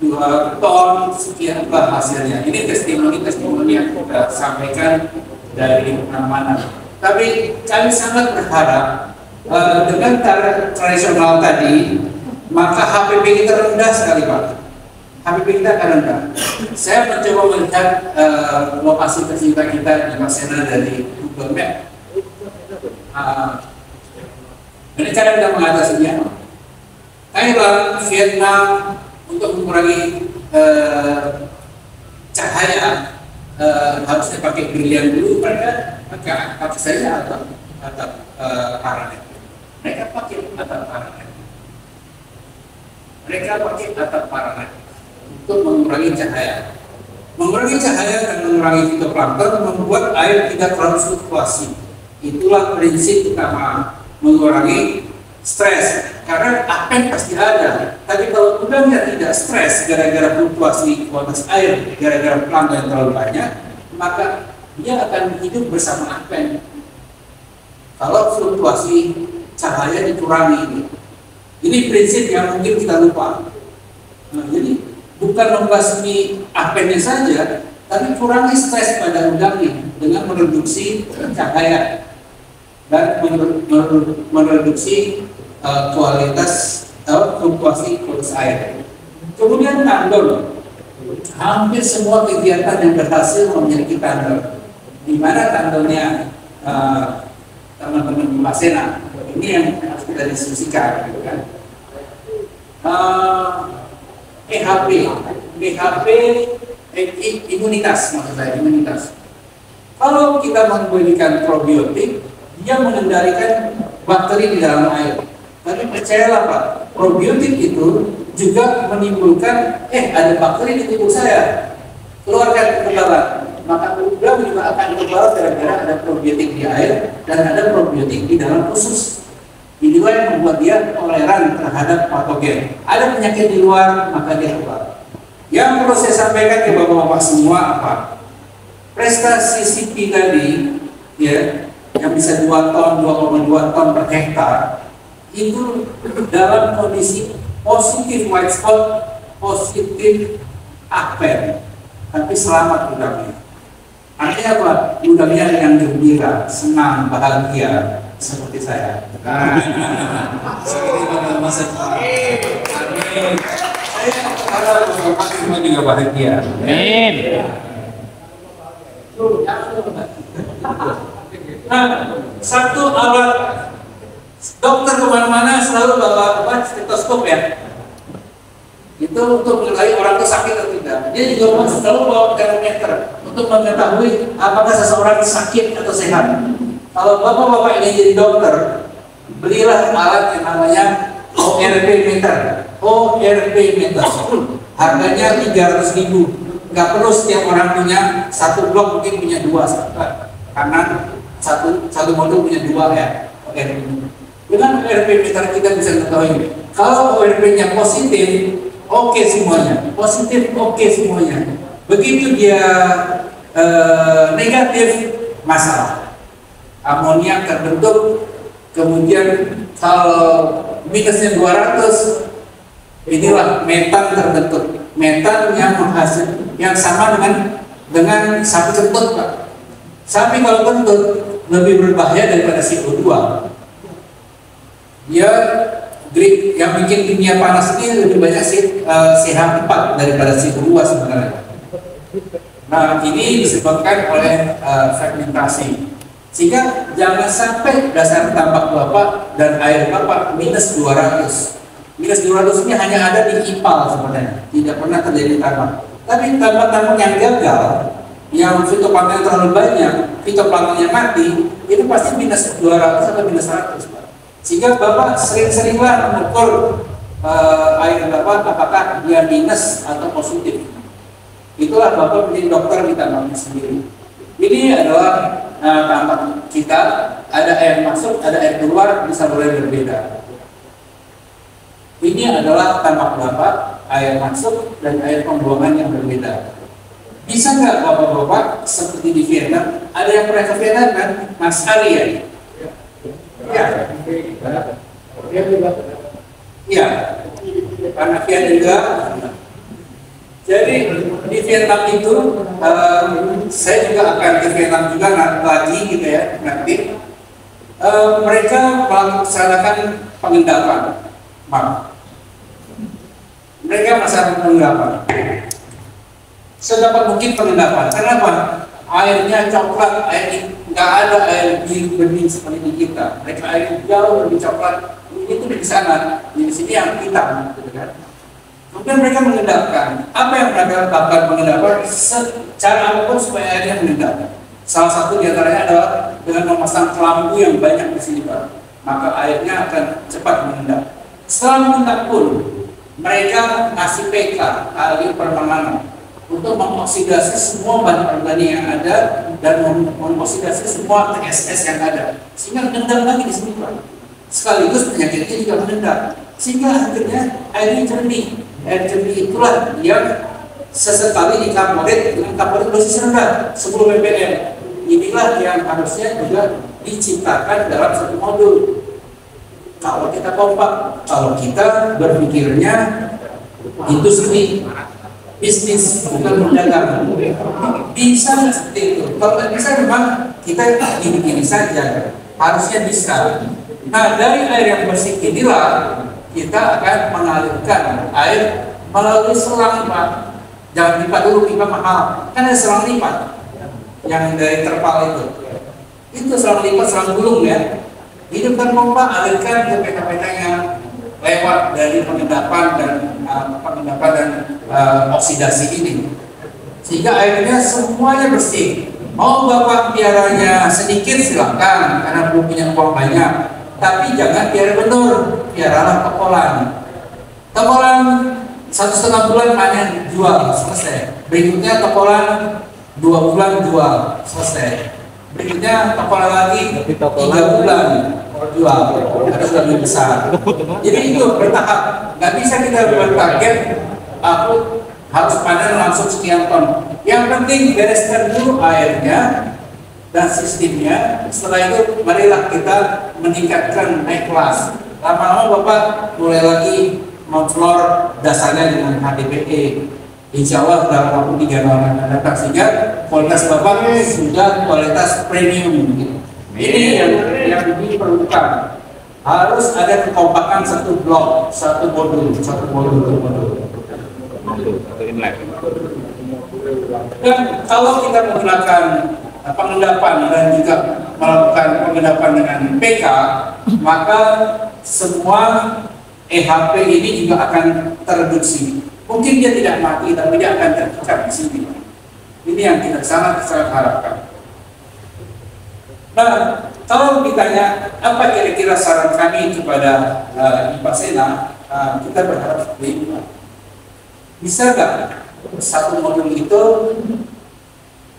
2 ton, sekian apa hasilnya. Ini testimoni yang kita sampaikan dari mana-mana. Tapi kami sangat berharap dengan cara tradisional tadi, maka HPP kita rendah sekali Pak. HPP kita akan rendah. Saya mencoba melihat lokasi tercinta kita di Pasena dari Google Map. Ini cara kita mengatasinya. Thailand, Vietnam untuk mengurangi cahaya harusnya pakai brilliant blue, mereka pakai saja atap paranet. Mereka pakai atap paranet. Mereka pakai atap paranet untuk mengurangi cahaya. Mengurangi cahaya dan mengurangi fitoplankton membuat air tidak terlalu fluktuasi. Itulah prinsip utama mengurangi stres, karena apen pasti ada. Tapi kalau udangnya tidak stres gara-gara fluktuasi kualitas air, gara-gara plankton yang terlalu banyak, maka dia akan hidup bersama apen. Kalau fluktuasi cahaya dikurangi, ini prinsip yang mungkin kita lupa. Nah, jadi bukan membasmi apennya saja, tapi kurangi stres pada udangnya dengan mereduksi cahaya dan mereduksi kualitas fluktuasi kualitas air. Kemudian tandon, hampir semua kegiatan yang berhasil memiliki tandon. Di mana tandonnya teman-teman di Pasena? Ini yang harus kita diskusikan, gitu kan? Imunitas, maksud saya imunitas. Kalau kita memberikan probiotik, dia mengendalikan bakteri di dalam air. Tapi percayalah Pak, probiotik itu juga menimbulkan ada bakteri di tubuh saya, keluarkan kekebalan. Maka udang juga akan kebal gara-gara ada probiotik di air dan ada probiotik di dalam usus. Inilah yang membuat dia toleran terhadap patogen. Ada penyakit di luar, maka dia kebal. Yang perlu saya sampaikan ke bapak-bapak semua apa? Prestasi CP tadi, ya, yang bisa 2 ton, 2,2 ton per hektar, itu dalam kondisi positif white spot, positif apen, tapi selamat udangnya. Artinya apa? Udangnya yang gembira, senang, bahagia, seperti saya. Seperti pada masa amin. Saya harap bapak semua juga bahagia. Amin. Nah, satu alat dokter kemana-mana selalu bawa stetoskop ya. Itu untuk menilai orang itu sakit atau tidak. Dia juga selalu bawa termometer untuk mengetahui apakah seseorang sakit atau sehat. Kalau bapak-bapak ini jadi dokter, belilah alat yang namanya ORP meter. ORP meter. Harganya 300.000. Nggak perlu setiap orang punya satu blok, mungkin punya 2 karena satu modul punya 2 ya. Oke. Dengan ORP meter kita bisa mengetahui kalau ORP-nya positif, oke semuanya, positif oke semuanya. Begitu dia negatif, masalah. Amonia terbentuk, kemudian kalau minusnya 200, inilah metan terbentuk. Metan yang menghasil yang sama dengan sapi kentut Pak. Sapi kalau kentut lebih berbahaya daripada CO2. Dia yang bikin dunia panas ini lebih banyak CH4 daripada CO2 sebenarnya. Nah, ini disebabkan oleh fermentasi. Sehingga jangan sampai dasar tambak Bapak dan air Bapak minus 200. Minus 200 ini hanya ada di IPAL sebenarnya, tidak pernah terjadi tambak. Tapi tambak-tambak yang gagal, yang fitoplankton terlalu banyak, fitoplanktonnya mati, itu pasti minus 200 atau minus 100. Sehingga Bapak sering-seringlah mengukur air Bapak apakah dia minus atau positif. Itulah Bapak menjadi dokter di tambaknya sendiri. Ini adalah tambak kita, ada air masuk, ada air keluar, bisa boleh berbeda. Ini adalah tambak Bapak, air masuk dan air pembuangan yang berbeda. Bisa nggak Bapak-Bapak seperti di Vietnam? Ada yang pernah ke Vietnam kan? Mas Ali ya? Ya. Iya. Karena Vietnam juga. Jadi di Vietnam itu saya juga akan ke Vietnam juga lagi gitu ya nanti. Mereka melaksanakan pengendapan. Mereka melaksanakan pengendapan. Sedapat mungkin pengendapan. Kenapa? Airnya coklat, air nggak ada air biru bening seperti di kita. Mereka air jauh lebih coklat. Itu di sana, di sini yang hitam, gitu kan? Kemudian mereka mengendapkan. Apa yang mereka lakukan mengendapkan? Secara apapun supaya airnya mengendap. Salah satu diantaranya adalah dengan memasang lampu yang banyak di sini, Pak. Maka airnya akan cepat mengendap. Setelah mengendap pun, mereka ngasih PK, ahli permanganan, untuk mengoksidasi semua bahan organik yang ada dan mengoksidasi semua TSS yang ada, sehingga mengendap lagi di sini, Pak. Sekaligus penyakitnya juga mengendap, sehingga akhirnya airnya jernih. Air jernih itulah yang sesekali dikaporit dengan kaporit dosis rendah 10 ppm. Inilah yang harusnya juga diciptakan dalam satu modul. Kalau kita kompak, kalau kita berpikirnya industri, bisnis, bukan perdagangan, bisa seperti itu. Kalau tidak bisa memang kita gini-gini saja, harusnya bisa. Nah, dari air yang bersih inilah kita akan mengalirkan air melalui selang lipat. Jangan lipat dulu, pipa mahal. Kan ada selang lipat yang dari terpal itu. Itu selang lipat, selang gulung ya. Hidupkan pompa, alirkan ke peta-peta yang lewat dari pengendapan dan oksidasi ini. Sehingga airnya semuanya bersih. Mau Bapak piaranya sedikit silakan karena belum punya uang banyak. Tapi jangan piara benur, piaralah topolan. Topolan 1,5 bulan panen jual selesai. Berikutnya topolan 2 bulan jual selesai. Berikutnya topolan lagi 3 bulan jual, ada sudah lebih besar. Jadi itu bertahap. Nggak bisa kita bertarget aku harus panen langsung sekian ton. Yang penting bereskan dulu airnya dan sistemnya. Setelah itu marilah kita meningkatkan naik kelas. Lama-lama Bapak mulai lagi memflor dasarnya dengan HDPE. Insya Allah dalam waktu 3 tahun yang akan datang, sehingga kualitas Bapak sudah kualitas premium gitu. Ini yang diperlukan. Harus ada kekompakan satu blok, satu modul. Dan kalau kita menggunakan pengendapan dan juga melakukan pengendapan dengan PK, maka semua EHP ini juga akan tereduksi. Mungkin dia tidak mati, tapi dia akan terpikat di sini. Ini yang kita sangat harapkan. Nah, kalau ditanya apa kira-kira saran kami kepada Pak Sena, kita berharap seperti ini. Bisa nggak satu modul itu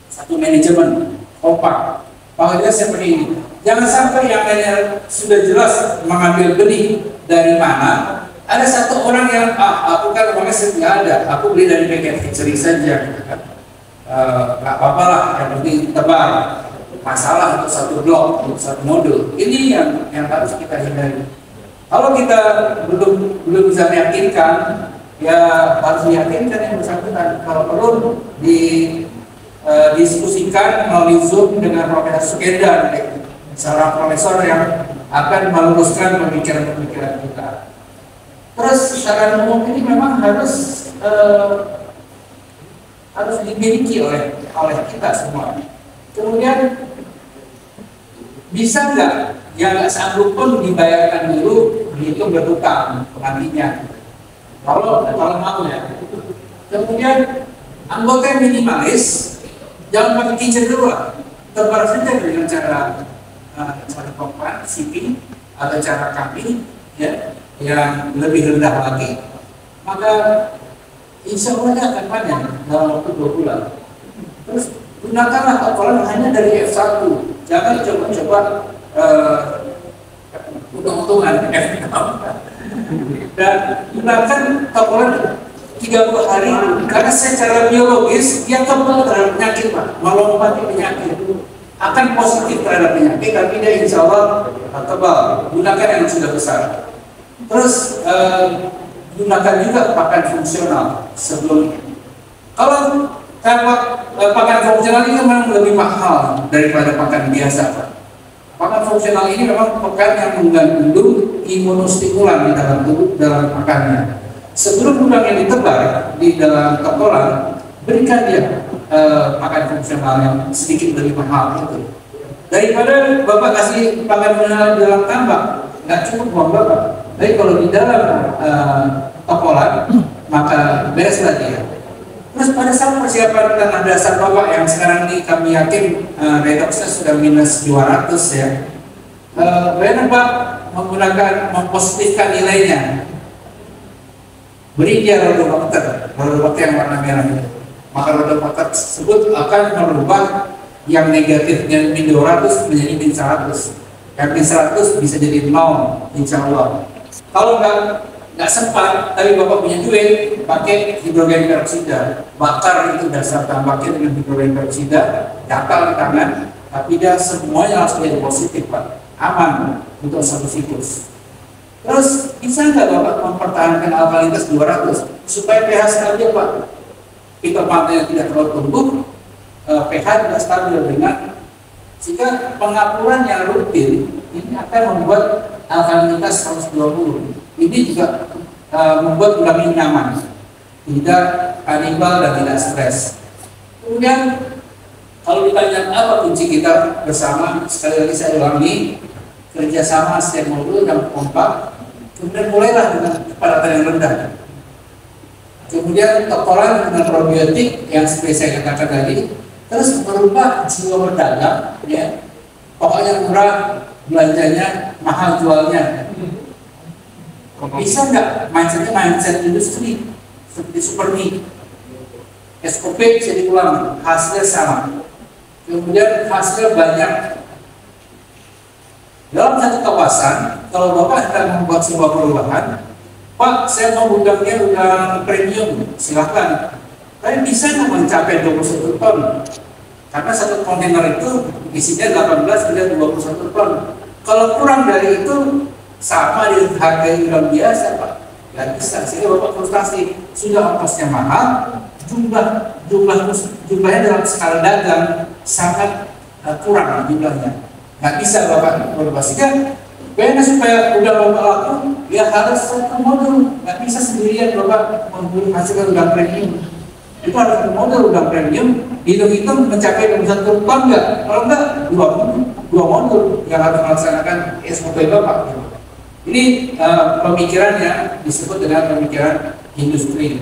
satu manajemen kompak? Makanya seperti ini. Jangan sampai yang lainnya sudah jelas mengambil benih dari mana. Ada satu orang yang aku kan uangnya nggak ada, aku beli dari paket hatchery saja. Nggak apa-apa lah, yang penting tebar. Masalah untuk satu blok, untuk satu modul. Ini yang harus kita hindari. Kalau kita belum bisa meyakinkan, ya harus meyakinkan yang bersangkutan. Kalau perlu diskusikan melalui Zoom dengan Profesor Sukendar, seorang profesor yang akan meluruskan pemikiran-pemikiran kita. Terus secara umum ini memang harus dimiliki oleh kita semua. Kemudian Bisa nggak yang nggak sanggup pun dibayarkan dulu, itu berhutang nantinya. Kalau mau ya. Kemudian anggota yang minimalis, jangan pakai kitchen dulu, tebar saja dengan cara kompan, CP atau cara kami ya yang lebih rendah lagi, maka insya Allah akan panen dalam waktu 2 bulan. Terus gunakanlah tokolan hanya dari F1, jangan coba-coba untung-untungan F6, dan gunakan tokolan 30 hari karena secara biologis dia kebal terhadap penyakit, Pak, melompati penyakit, akan positif terhadap penyakit, tapi dia insya Allah kebal. Gunakan yang sudah besar. Terus gunakan juga pakan fungsional sebelumnya. Kalau pakan fungsional ini memang lebih mahal daripada pakan biasa, Pak. Pakan fungsional ini memang pakan yang mengandung imunostimulan di dalam tubuh, dalam pakannya. Sebelum udang yang ditebar di dalam tokolan, berikan dia pakan fungsional yang sedikit lebih mahal itu. Daripada Bapak kasih pakan fungsional di dalam tambak, nggak cukup uang Bapak. Tapi kalau di dalam tokolan, maka bereslah dia. Terus pada saat persiapan tanah dasar Bapak yang sekarang ini kami yakin redoxnya sudah minus 200 ya. Bagaimana Pak menggunakan, mempositifkan nilainya? Beri dia rodobakter yang warna merah itu. Maka rodobakter tersebut akan merubah yang negatifnya min 200 menjadi min 100. Yang min 100 bisa jadi 0, insya Allah. Kalau nggak sempat, tapi Bapak punya duit, pakai hidrogen peroksida. Bakar itu dasar tambaknya dengan hidrogen peroksida, datar di tangan, tapi dia semuanya harus jadi positif, Pak. Aman untuk satu siklus. Terus bisa nggak Bapak mempertahankan alkalinitas 200 supaya pH stabil, Pak? Fitoplankton yang tidak terlalu tumbuh, pH tidak stabil dengan, sehingga pengapuran yang rutin ini akan membuat alkalinitas 120. Ini juga membuat udang nyaman, tidak kanibal dan tidak stres. Kemudian kalau ditanya apa kunci kita bersama, sekali lagi saya ulangi, kerjasama stakeholder dan kompak. Kemudian mulailah dengan kepadatan yang rendah. Kemudian tokolan dengan probiotik yang seperti saya katakan tadi. Terus merubah jiwa berdagang, ya. Pokoknya murah belanjanya, mahal jualnya. Bisa nggak mindset industri seperti Supermi, SOP bisa diulang, hasilnya sama. Kemudian hasilnya banyak. Dalam satu kawasan, kalau Bapak akan membuat sebuah perubahan, Pak, saya mau udangnya udang premium, silahkan. Tapi bisa nggak mencapai 21 ton? Karena satu kontainer itu isinya 18 hingga 21 ton. Kalau kurang dari itu, sama dengan harga udang biasa, Pak. Nggak bisa, sehingga Bapak frustasi. Sudah ongkosnya mahal, jumlahnya dalam skala dagang sangat kurang jumlahnya. Nggak bisa Bapak berbasikkan. Bagaimana supaya udang Bapak laku? Ya harus satu modul. Nggak bisa sendirian Bapak menghasilkan udang premium. Itu harus satu modul udang premium. Hitung-hitung mencapai 21 ton nggak? Kalau nggak, dua modul yang harus melaksanakan SOP Bapak. Ini pemikiran yang disebut dengan pemikiran industri.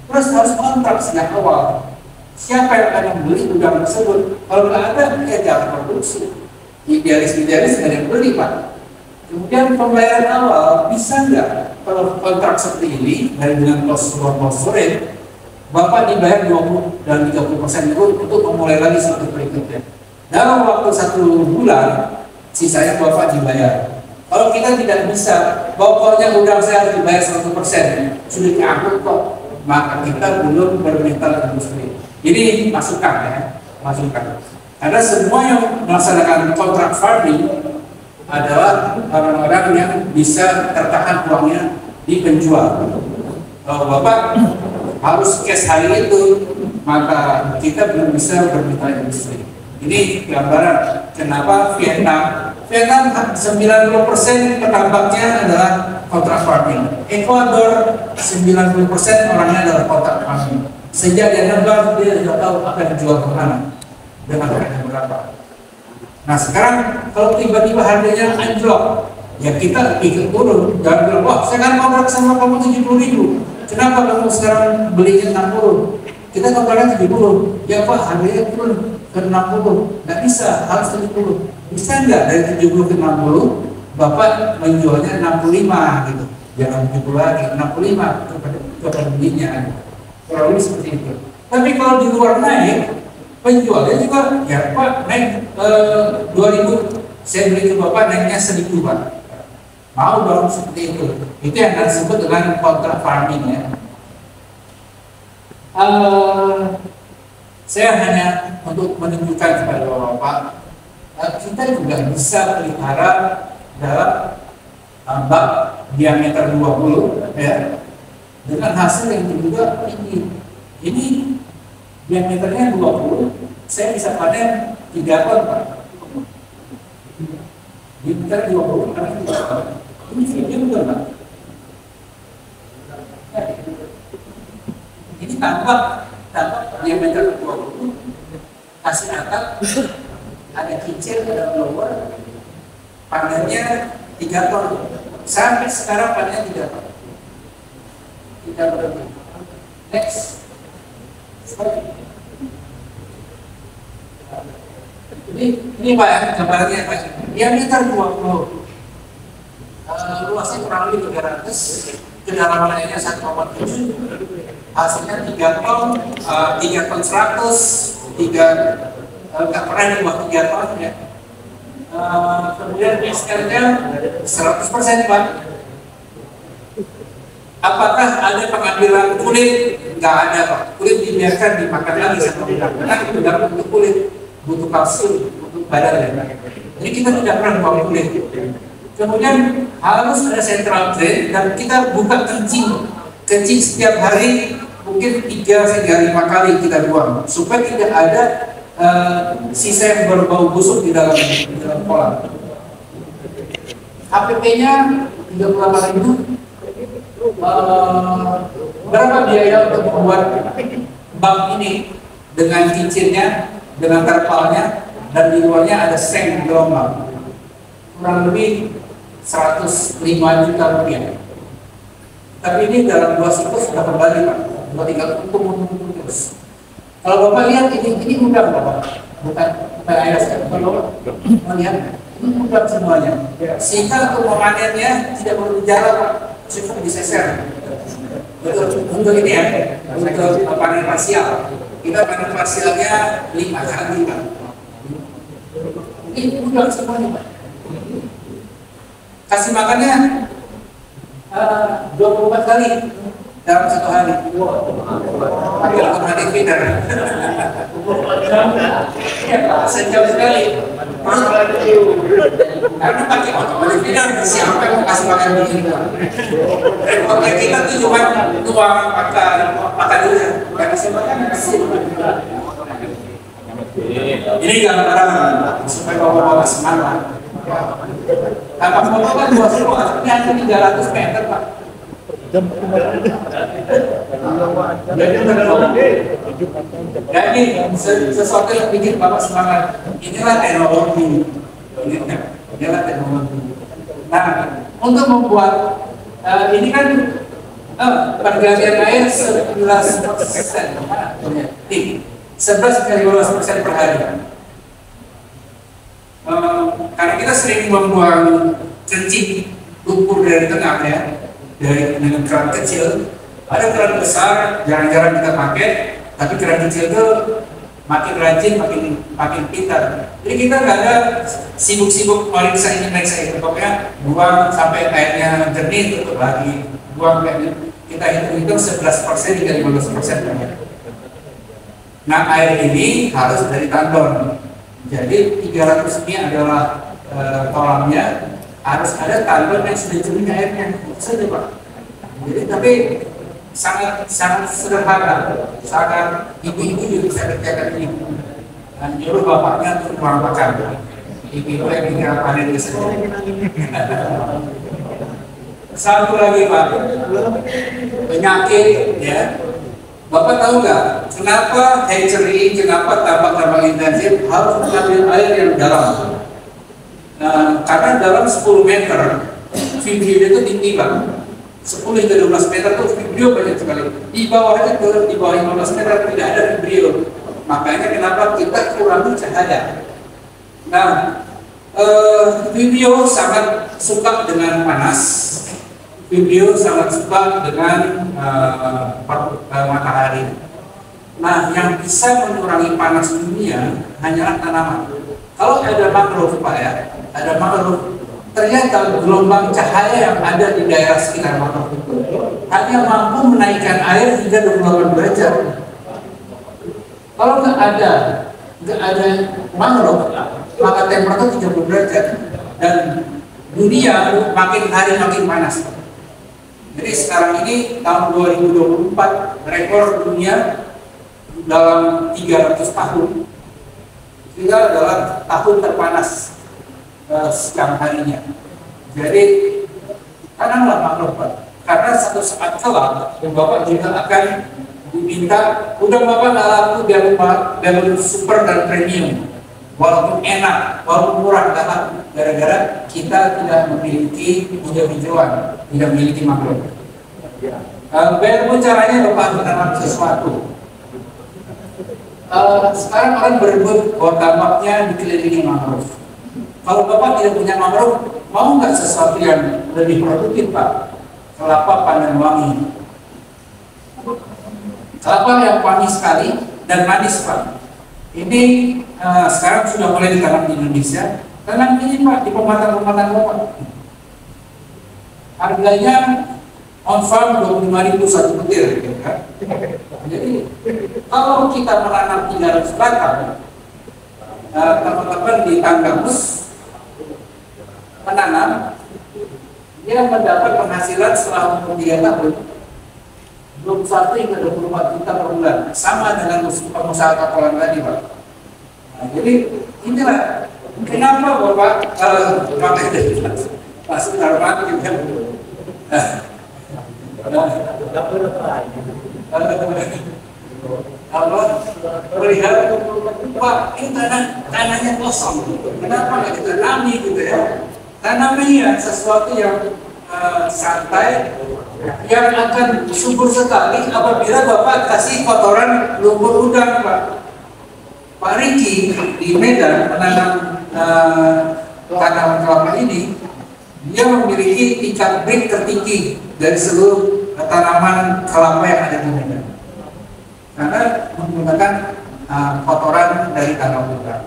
Terus harus kontrak sejak awal. Siapa yang akan membeli udang tersebut? Kalau nggak ada, ya jangan produksi. Idealis nggak ada yang beli, Pak. Kemudian pembayaran awal bisa nggak kalau kontrak seperti ini dari dengan cost rate, Bapak dibayar 20 dan 30% itu untuk memulai lagi satu berikutnya. Dalam waktu 1 bulan, sisanya Bapak dibayar. Kalau kita tidak bisa, pokoknya udang saya harus dibayar 100%, sudah diangkut kok, maka kita belum bermental industri. Ini masukan ya, masukan. Karena semua yang melaksanakan kontrak farming adalah orang-orang yang bisa tertahan uangnya di penjual. Kalau Bapak harus cash hari itu, maka kita belum bisa bermitra industri. Ini gambaran kenapa Vietnam 90% petambaknya adalah kontrak farming. Ekuador 90% orangnya adalah kontrak farming. Sejak dia nebar, dia sudah tahu akan dijual ke mana dengan harga berapa. Nah sekarang kalau tiba-tiba harganya anjlok, ya kita ikut turun. Jangan bilang, wah sekarang kontrak sama kamu 70.000, kenapa kamu sekarang belinya 60? Kita kontraknya 70, ya Pak harganya turun ke 60, nggak bisa, harus 70. Bisa nggak dari 70 ke 60, Bapak menjualnya 65 gitu, jangan 70 lagi, 65 kepada belinya. Kurang lebih seperti itu. Tapi kalau di luar naik, penjualnya juga, ya Pak naik 2.000, saya beli ke Bapak naiknya 1.000 Pak. Mau dong seperti itu. Itu yang disebut dengan kontrak farming ya. Saya hanya untuk menunjukkan kepada Bapak, kita juga bisa pelihara dalam bak diameter 20 ya, dengan hasil yang juga tinggi. Ini diameternya 20, saya bisa panen 3 ton Pak. Diameter 20 panen 3 ton. Ini video betul Pak. Ini tampak diameter 20, kasih atap, ada kincir, ada blower, panennya 3 ton. Sampai sekarang panennya 3 ton. Tidak berhenti. Next. Ini Pak ya, gambarnya Pak. Diameter 20. Luasnya kurang lebih 300, kedalaman airnya 1,7, hasilnya 3 ton, 3 ton 100, nggak pernah di bawah 3 ton ya. Kemudian SL-nya 100% Pak. Apakah ada pengambilan kulit? Nggak ada Pak. Kulit dibiarkan dimakan lagi sama udang, karena udang butuh kulit, butuh kalsium, butuh badannya. Jadi kita tidak pernah buang kulit. Kemudian harus ada central drain dan kita buka kencing setiap hari, mungkin 3 hingga 5 kali kita buang supaya tidak ada sisa yang berbau busuk di dalam kolam. HPP-nya 38.000. Berapa biaya untuk membuat bank ini dengan cincinnya, dengan terpalnya, dan di luarnya ada seng gelombang? Kurang lebih 105 juta rupiah. Tapi ini dalam 2 siklus sudah kembali Pak. 2-3 untung terus. Kalau Bapak lihat ini udang Bapak, bukan air saya. Kalau melihat ini udang semuanya. Sehingga untuk memanennya tidak perlu jalan Pak, cukup diseser. Untuk ini ya, untuk panen parsial. Kita panen parsialnya 5 kali Pak. Ini udang semuanya Pak. Kasih makannya 24 kali dalam 1 hari. Pakai otomatis feeder. Sejam sekali. Karena pakai otomatis feeder, siapa yang mau kasih makan begini? Oke, kita tuh cuma tuang makan dulu. Gak kasih makan, kasih. Ini gambaran supaya bawa semangat. Kapal motor kan 2 sewa, ini hanya 300 meter Pak. Jadi sesuatu yang bikin Bapak semangat. Inilah teknologi. Inilah teknologi. Nah, untuk membuat ini kan pergantian air 11%, 11 kali 12% per hari. Karena kita sering membuang kencing lumpur dari tengah ya, dengan keran kecil. Ada keran besar jarang-jarang kita pakai, tapi keran kecil itu makin rajin, makin pintar. Jadi kita nggak ada sibuk-sibuk meriksa ini meriksa itu, pokoknya buang sampai airnya jernih tutup lagi, buang kayak kita hitung 11% hingga 15%. Nah air ini harus dari tandon. Jadi 300 ini adalah kolamnya, harus ada tandon yang sudah jernih airnya, saja Pak. Jadi tapi sangat sederhana, sangat ibu-ibu juga bisa kerjakan ini. Dan nyuruh bapaknya untuk buang makan. Ibu yang tinggal panen di sana. Satu lagi Pak, penyakit ya, Bapak tahu nggak kenapa hatchery, kenapa tambak-tambak intensif harus mengambil air yang dalam? Karena dalam 10 meter vibrio itu tinggi Pak. 10 hingga 12 meter itu vibrio banyak sekali. Di bawah itu, di bawah 15 meter tidak ada vibrio. Makanya kenapa kita kurangi cahaya. Nah, vibrio sangat suka dengan panas. Vibrio sangat suka dengan matahari. Nah, yang bisa mengurangi panas dunia hanyalah tanaman. Kalau ada mangrove Pak ya, ada mangrove, ternyata gelombang cahaya yang ada di daerah sekitar mangrove itu hanya mampu menaikkan air hingga 28 derajat. Kalau nggak ada mangrove, maka temperatur 30 derajat dan dunia makin hari makin panas. Jadi sekarang ini tahun 2024 rekor dunia dalam 300 tahun itu adalah tahun terpanas sekarang harinya. Jadi tanamlah mangrove Pak. Karena satu saat kelak Bapak juga akan diminta, udah Bapak nggak laku galon super dan premium, walaupun enak, walaupun murah nggak laku, gara-gara kita tidak memiliki hijau-hijauan, tidak memiliki mangrove. Bagaimana caranya Bapak menanam sesuatu? Sekarang orang berebut bahwa tambaknya dikelilingi mangrove. Kalau Bapak tidak punya mangrove, mau nggak sesuatu yang lebih produktif Pak? Kelapa pandan wangi. Kelapa yang wangi sekali dan manis Pak. Ini sekarang sudah mulai ditanam di Indonesia. Tanam ini Pak di pematang-pematang Bapak. Harganya on farm 25.000 satu butir, gitu kan? Jadi kalau kita menanam 300 batang, teman-teman di Tanggamus menanam, dia mendapat penghasilan setelah umur 3 tahun 21 hingga 24 juta per bulan, sama dengan pengusaha kapalan tadi Pak. Nah, jadi inilah kenapa Bapak pakai masuk darman juga. Kalau melihat Pak, ini tanahnya kosong, kenapa nggak kita tanami gitu ya? Tanamnya sesuatu yang santai, yang akan subur sekali apabila Bapak kasih kotoran lumpur udang Pak. Pak Riki di Medan menanam tanaman kelapa ini, dia memiliki tingkat break tertinggi dari seluruh tanaman kelapa yang ada di Medan, karena menggunakan kotoran dari tanah udang.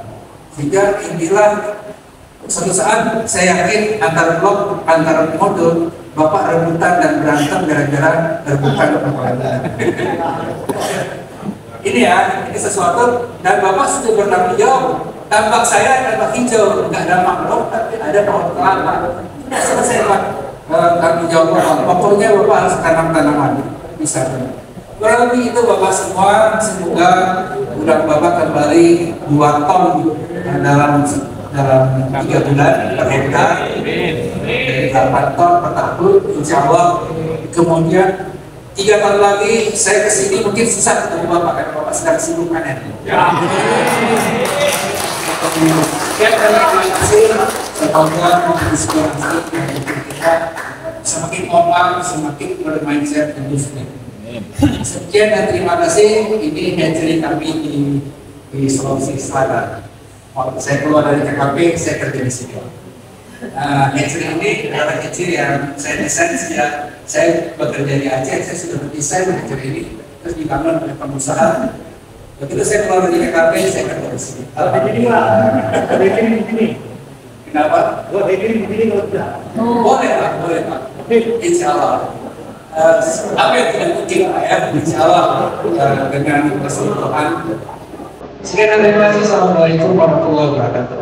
Sehingga inilah suatu saat saya yakin antar blok, antar modul Bapak rebutan dan berantem gara-gara rebutan kotoran. Ini ya, ini sesuatu, dan Bapak sudah bertanggung jawab. Tambak saya tambak hijau, nggak ada mangrove tapi ada pohon kelapa. Sudah selesai Pak tanggung jawab Bapak. Pokoknya Bapak harus tanam tanaman bisa. Kurang lebih itu Bapak semua, semoga udang Bapak kembali 2 ton dalam 3 bulan per hektar, 8 ton per tahun, insya Allah. Kemudian 3 tahun lagi saya kesini mungkin susah ketemu Bapak karena Bapak sedang sibuk panen. Ya, terima kasih. Semoga inspirasi kita semakin kompak, semakin bermindset industri. Sekian dan terima kasih. Ini hatchery kami di Sulawesi Selatan. Waktu saya keluar dari KKP, saya kerja di sini. Hatchery ini adalah hatchery yang saya desain sejak saya bekerja di Aceh. Saya sudah mendesain hatchery ini, terus dibangun oleh pengusaha. Begitu saya keluar dari KKP, saya kerja di sini. Kalau hatchery Pak, hatchery di sini. Kenapa? Buat hatchery di sini kalau tidak. Boleh Pak, boleh Pak. Insya Allah. Apa yang tidak mungkin Pak ya? Insya Allah dengan keseluruhan. Sekian dan terima kasih. Assalamualaikum warahmatullahi wabarakatuh.